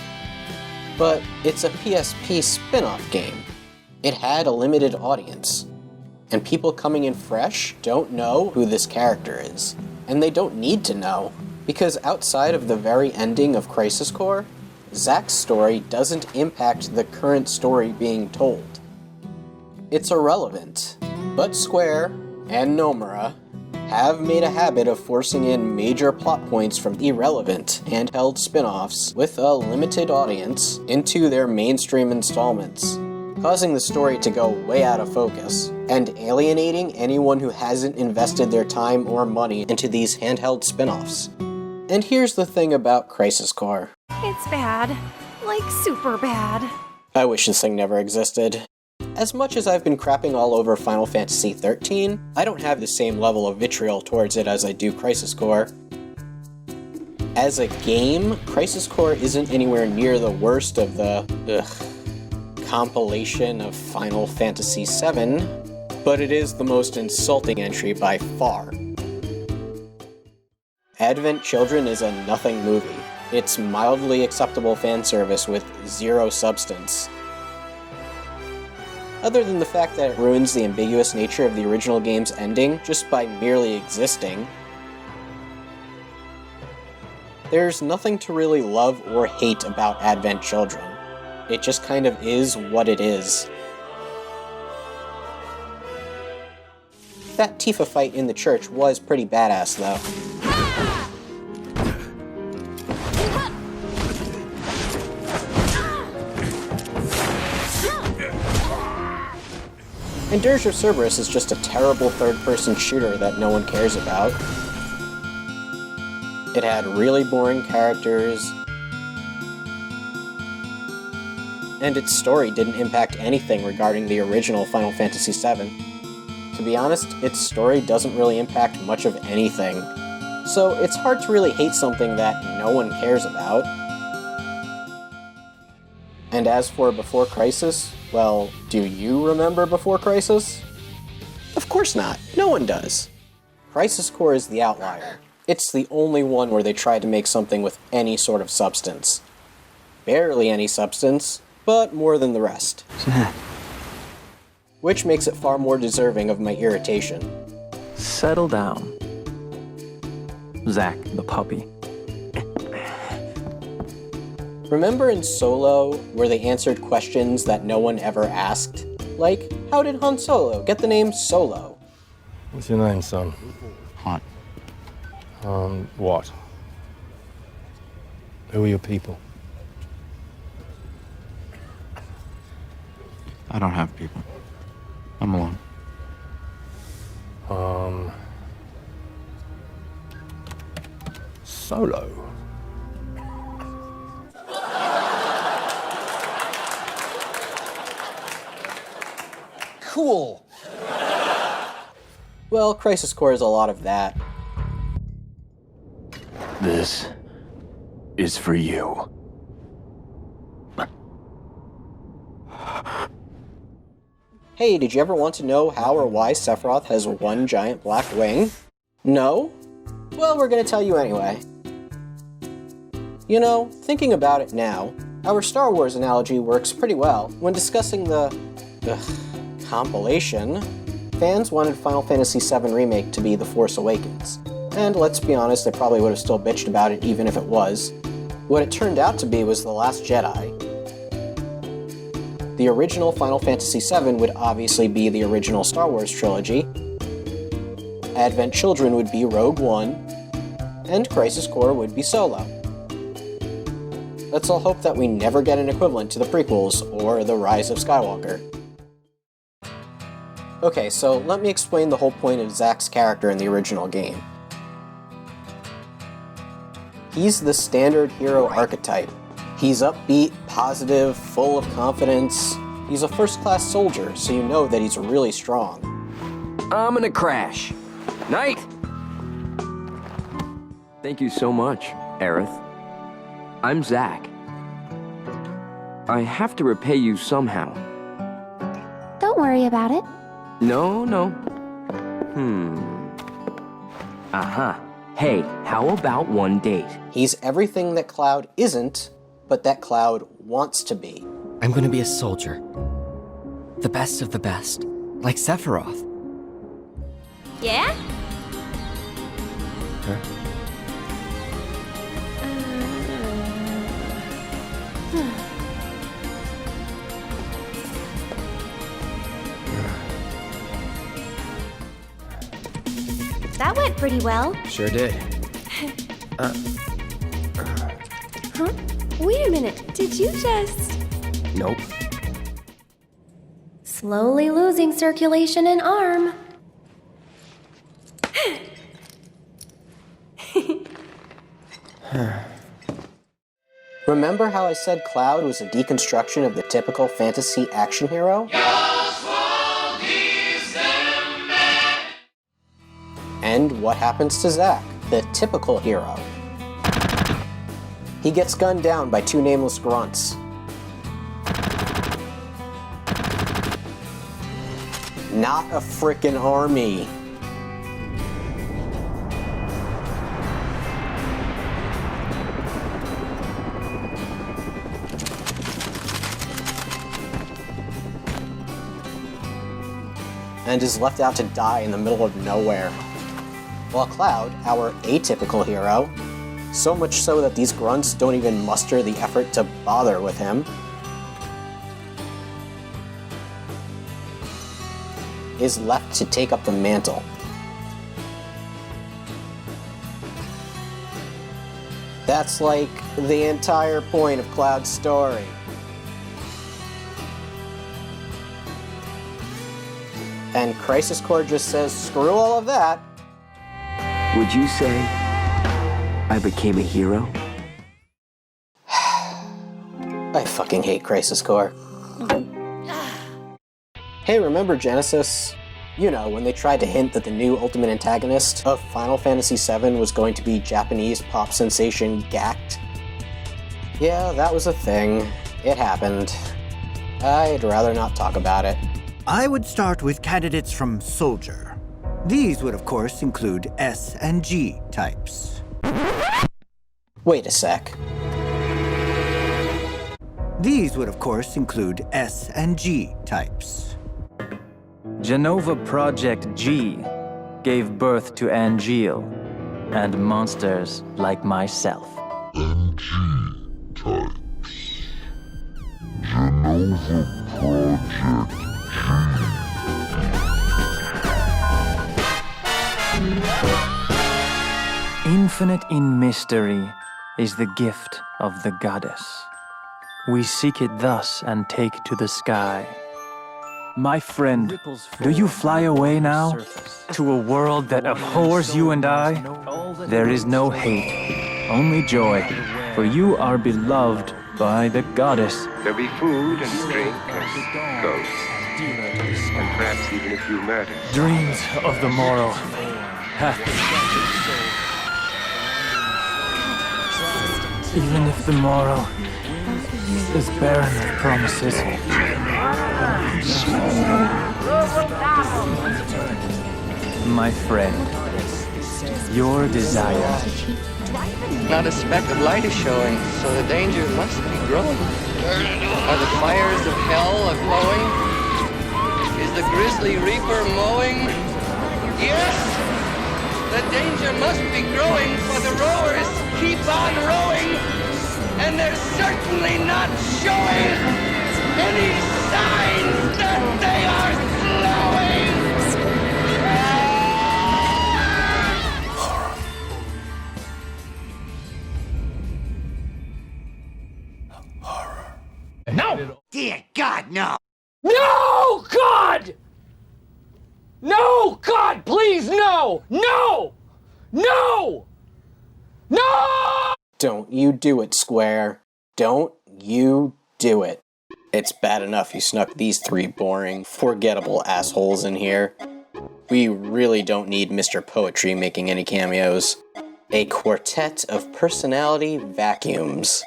but it's a PSP spin-off game. It had a limited audience, and people coming in fresh don't know who this character is. And they don't need to know, because outside of the very ending of Crisis Core, Zack's story doesn't impact the current story being told. It's irrelevant, but Square and Nomura have made a habit of forcing in major plot points from irrelevant handheld spin-offs with a limited audience into their mainstream installments, causing the story to go way out of focus, and alienating anyone who hasn't invested their time or money into these handheld spin-offs. And here's the thing about Crisis Core. It's bad. Like, super bad. I wish this thing never existed. As much as I've been crapping all over Final Fantasy XIII, I don't have the same level of vitriol towards it as I do Crisis Core. As a game, Crisis Core isn't anywhere near the worst of the compilation of Final Fantasy VII, but it is the most insulting entry by far. Advent Children is a nothing movie. It's mildly acceptable fan service with zero substance. Other than the fact that it ruins the ambiguous nature of the original game's ending just by merely existing, there's nothing to really love or hate about Advent Children. It just kind of is what it is. That Tifa fight in the church was pretty badass, though. And Dirge of Cerberus is just a terrible third-person shooter that no one cares about. It had really boring characters, and its story didn't impact anything regarding the original Final Fantasy VII. To be honest, its story doesn't really impact much of anything, so it's hard to really hate something that no one cares about. And as for Before Crisis, well, do you remember Before Crisis? Of course not, no one does. Crisis Core is the outlier. It's the only one where they tried to make something with any sort of substance. Barely any substance, but more than the rest. Which makes it far more deserving of my irritation. Settle down. Zack, the puppy. Remember in Solo, where they answered questions that no one ever asked? Like, how did Han Solo get the name Solo? What's your name, son? Han. What? Who are your people? I don't have people. I'm alone. Solo? Cool! Well, Crisis Core is a lot of that. This is for you. Hey, did you ever want to know how or why Sephiroth has one giant black wing? No? Well, we're gonna tell you anyway. You know, thinking about it now, our Star Wars analogy works pretty well. When discussing the compilation, fans wanted Final Fantasy VII Remake to be The Force Awakens. And let's be honest, they probably would have still bitched about it even if it was. What it turned out to be was The Last Jedi. The original Final Fantasy VII would obviously be the original Star Wars trilogy. Advent Children would be Rogue One, and Crisis Core would be Solo. Let's all hope that we never get an equivalent to the prequels or The Rise of Skywalker. Okay, so let me explain the whole point of Zack's character in the original game. He's the standard hero archetype. He's upbeat, positive, full of confidence. He's a first-class soldier, so you know that he's really strong. I'm gonna crash. Night! Thank you so much, Aerith. I'm Zack. I have to repay you somehow. Don't worry about it. No. Aha. Hey, how about one date? He's everything that Cloud isn't, but that Cloud wants to be. I'm gonna be a soldier. The best of the best. Like Sephiroth. Yeah? Huh? That pretty well. Sure did. Huh? Wait a minute, did you just... Nope. Slowly losing circulation in arm. Remember how I said Cloud was a deconstruction of the typical fantasy action hero? And what happens to Zack, the typical hero? He gets gunned down by two nameless grunts. Not a frickin' army. And is left out to die in the middle of nowhere. While Cloud, our atypical hero, so much so that these grunts don't even muster the effort to bother with him, is left to take up the mantle. That's like the entire point of Cloud's story. And Crisis Core just says, screw all of that. Would you say I became a hero? I fucking hate Crisis Core. Hey, remember Genesis? You know, when they tried to hint that the new ultimate antagonist of Final Fantasy VII was going to be Japanese pop sensation Gact? Yeah, that was a thing. It happened. I'd rather not talk about it. I would start with candidates from Soldier. These would, of course, include S and G types. Wait a sec. These would, of course, include S and G types. Genova Project G gave birth to Angeal and monsters like myself. NG types. Genova Project G. Infinite in mystery is the gift of the goddess. We seek it thus and take to the sky. My friend, do you fly away now to a world that abhors you and I? There is no hate, only joy, for you are beloved by the goddess. There'll be food and drink and ghosts, and perhaps even a few murders. Dreams of the morrow hath even if the morrow is barren of promises. My friend, your desire. Not a speck of light is showing, so the danger must be growing. Are the fires of hell a-glowing? Is the grisly reaper mowing? Yes! The danger must be growing, for the rowers keep on rowing, and they're certainly not showing any signs that they are slowing! No! Dear God, no! No, God! No, God, please, no! No! No! No! Don't you do it, Square. Don't you do it. It's bad enough you snuck these three boring, forgettable assholes in here. We really don't need Mr. Poetry making any cameos. A quartet of personality vacuums.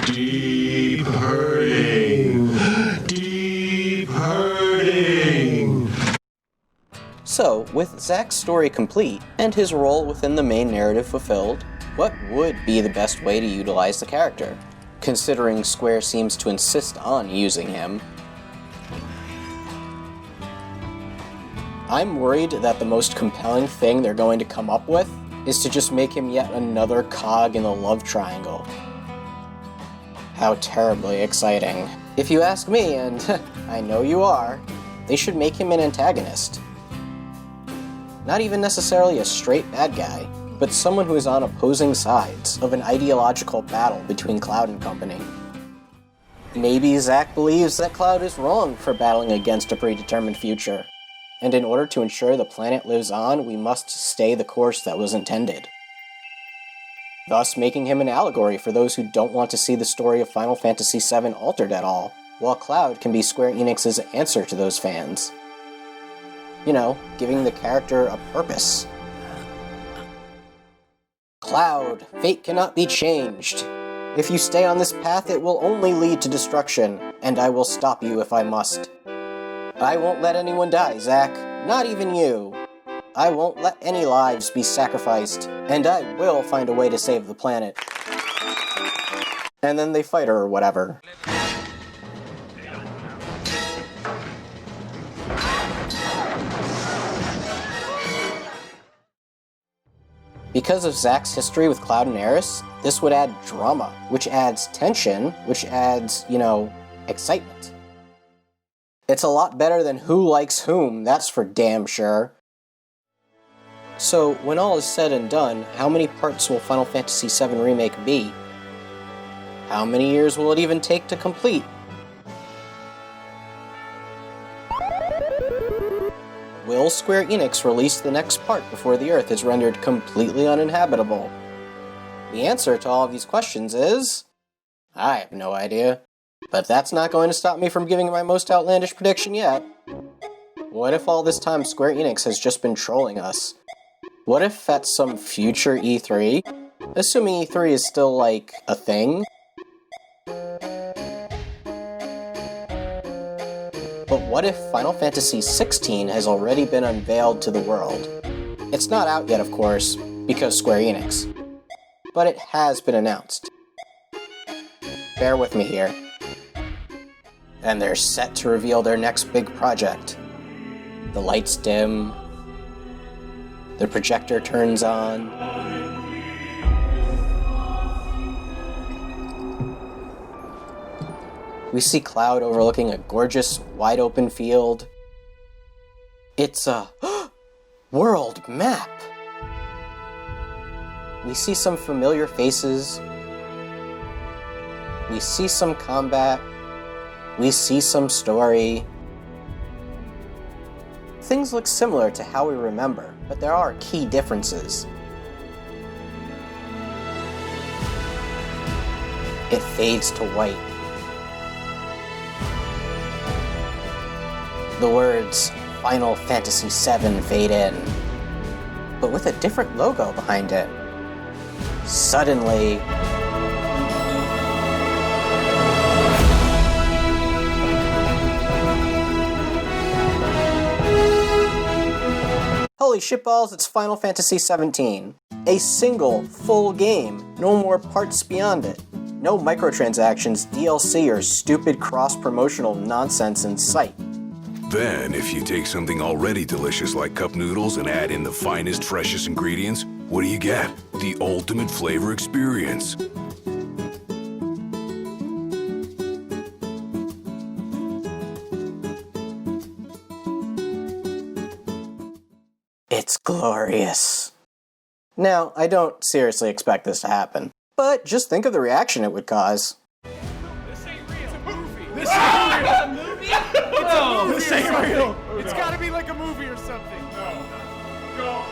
Deep hurting. Deep hurting. So, with Zack's story complete, and his role within the main narrative fulfilled, what would be the best way to utilize the character? Considering Square seems to insist on using him. I'm worried that the most compelling thing they're going to come up with is to just make him yet another cog in the love triangle. How terribly exciting. If you ask me, and I know you are, they should make him an antagonist. Not even necessarily a straight bad guy, but someone who is on opposing sides of an ideological battle between Cloud and company. Maybe Zack believes that Cloud is wrong for battling against a predetermined future, and in order to ensure the planet lives on, we must stay the course that was intended. Thus making him an allegory for those who don't want to see the story of Final Fantasy VII altered at all, while Cloud can be Square Enix's answer to those fans. You know, giving the character a purpose. Cloud, fate cannot be changed. If you stay on this path, it will only lead to destruction, and I will stop you if I must. I won't let anyone die, Zack. Not even you. I won't let any lives be sacrificed, and I will find a way to save the planet. And then they fight her or whatever. Because of Zack's history with Cloud and Aeris, this would add drama, which adds tension, which adds, excitement. It's a lot better than who likes whom, that's for damn sure. So, when all is said and done, how many parts will Final Fantasy VII Remake be? How many years will it even take to complete? Will Square Enix release the next part before the Earth is rendered completely uninhabitable? The answer to all of these questions is... I have no idea. But that's not going to stop me from giving my most outlandish prediction yet. What if all this time Square Enix has just been trolling us? What if at some future E3, assuming E3 is still, a thing? But what if Final Fantasy XVI has already been unveiled to the world? It's not out yet, of course, because Square Enix. But it has been announced. Bear with me here. And they're set to reveal their next big project. The lights dim. The projector turns on. We see Cloud overlooking a gorgeous, wide-open field. It's a world map! We see some familiar faces. We see some combat. We see some story. Things look similar to how we remember, but there are key differences. It fades to white. The words Final Fantasy VII fade in, but with a different logo behind it. Suddenly, holy shitballs, it's Final Fantasy XVII. A single, full game, no more parts beyond it. No microtransactions, DLC, or stupid cross-promotional nonsense in sight. Then, if you take something already delicious like cup noodles and add in the finest, freshest ingredients, what do you get? The ultimate flavor experience. It's glorious. Now, I don't seriously expect this to happen, but just think of the reaction it would cause. This ain't real. It's a movie. This ain't real. It's a movie? No, this ain't real. It's gotta be like a movie or something. No. Go.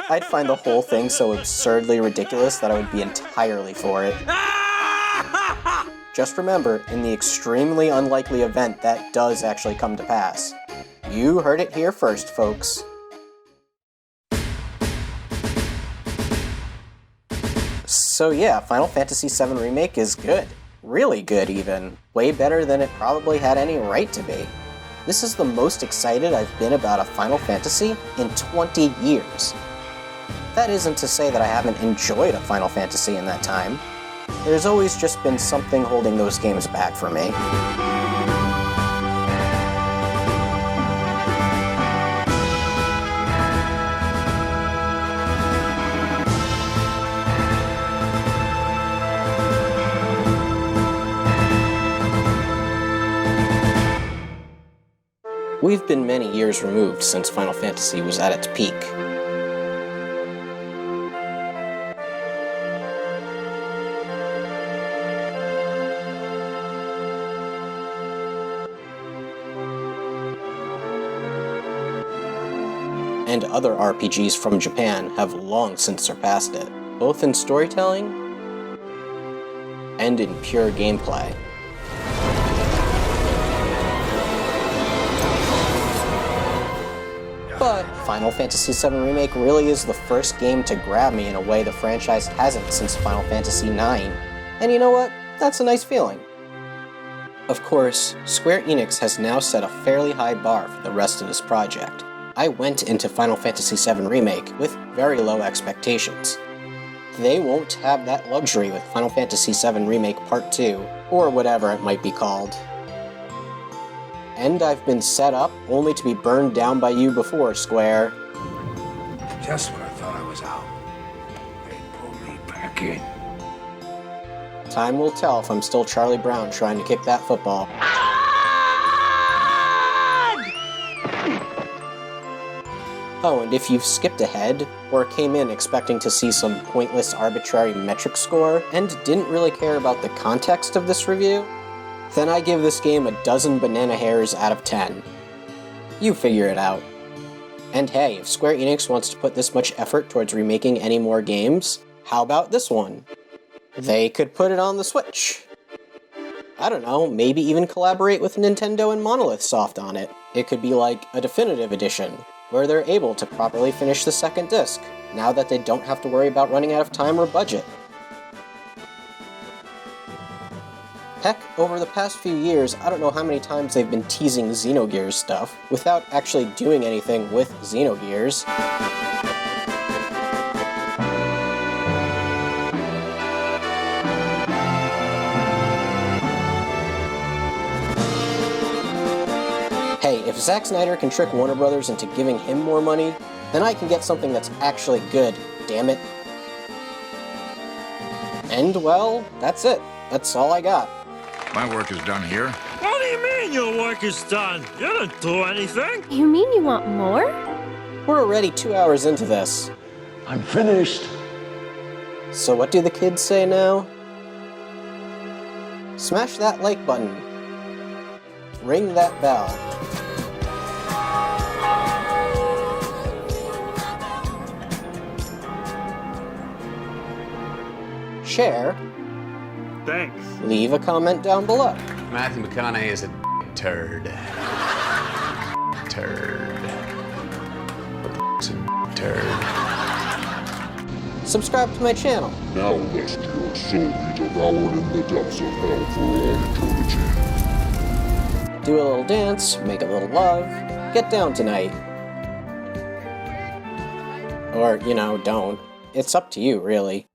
I'd find the whole thing so absurdly ridiculous that I would be entirely for it. Just remember, in the extremely unlikely event that does actually come to pass. You heard it here first, folks. So yeah, Final Fantasy VII Remake is good. Really good, even. Way better than it probably had any right to be. This is the most excited I've been about a Final Fantasy in 20 years. That isn't to say that I haven't enjoyed a Final Fantasy in that time. There's always just been something holding those games back for me. We've been many years removed since Final Fantasy was at its peak. And other RPGs from Japan have long since surpassed it, both in storytelling and in pure gameplay. But Final Fantasy VII Remake really is the first game to grab me in a way the franchise hasn't since Final Fantasy IX. And you know what? That's a nice feeling. Of course, Square Enix has now set a fairly high bar for the rest of this project. I went into Final Fantasy VII Remake with very low expectations. They won't have that luxury with Final Fantasy VII Remake Part 2, or whatever it might be called. And I've been set up only to be burned down by you before, Square. Just when I thought I was out, they pulled me back in. Time will tell if I'm still Charlie Brown trying to kick that football. Oh, and if you've skipped ahead, or came in expecting to see some pointless arbitrary metric score, and didn't really care about the context of this review, then I give this game a dozen banana hairs out of 10. You figure it out. And hey, if Square Enix wants to put this much effort towards remaking any more games, how about this one? They could put it on the Switch. I don't know, maybe even collaborate with Nintendo and Monolith Soft on it. It could be like a definitive edition, where they're able to properly finish the second disc, now that they don't have to worry about running out of time or budget. Heck, over the past few years, I don't know how many times they've been teasing Xenogears stuff, without actually doing anything with Xenogears. Hey, if Zack Snyder can trick Warner Brothers into giving him more money, then I can get something that's actually good, damn it. And well, that's it. That's all I got. My work is done here. What do you mean your work is done? You didn't do anything. You mean you want more? We're already 2 hours into this. I'm finished. So what do the kids say now? Smash that like button. Ring that bell. Share. Thanks. Leave a comment down below. Matthew McConaughey is a turd. Turd. What a turd. Subscribe to my channel. Now lest your soul be devoured in the depths of hell for all eternity. Do a little dance, make a little love, get down tonight. Or, you know, don't. It's up to you, really.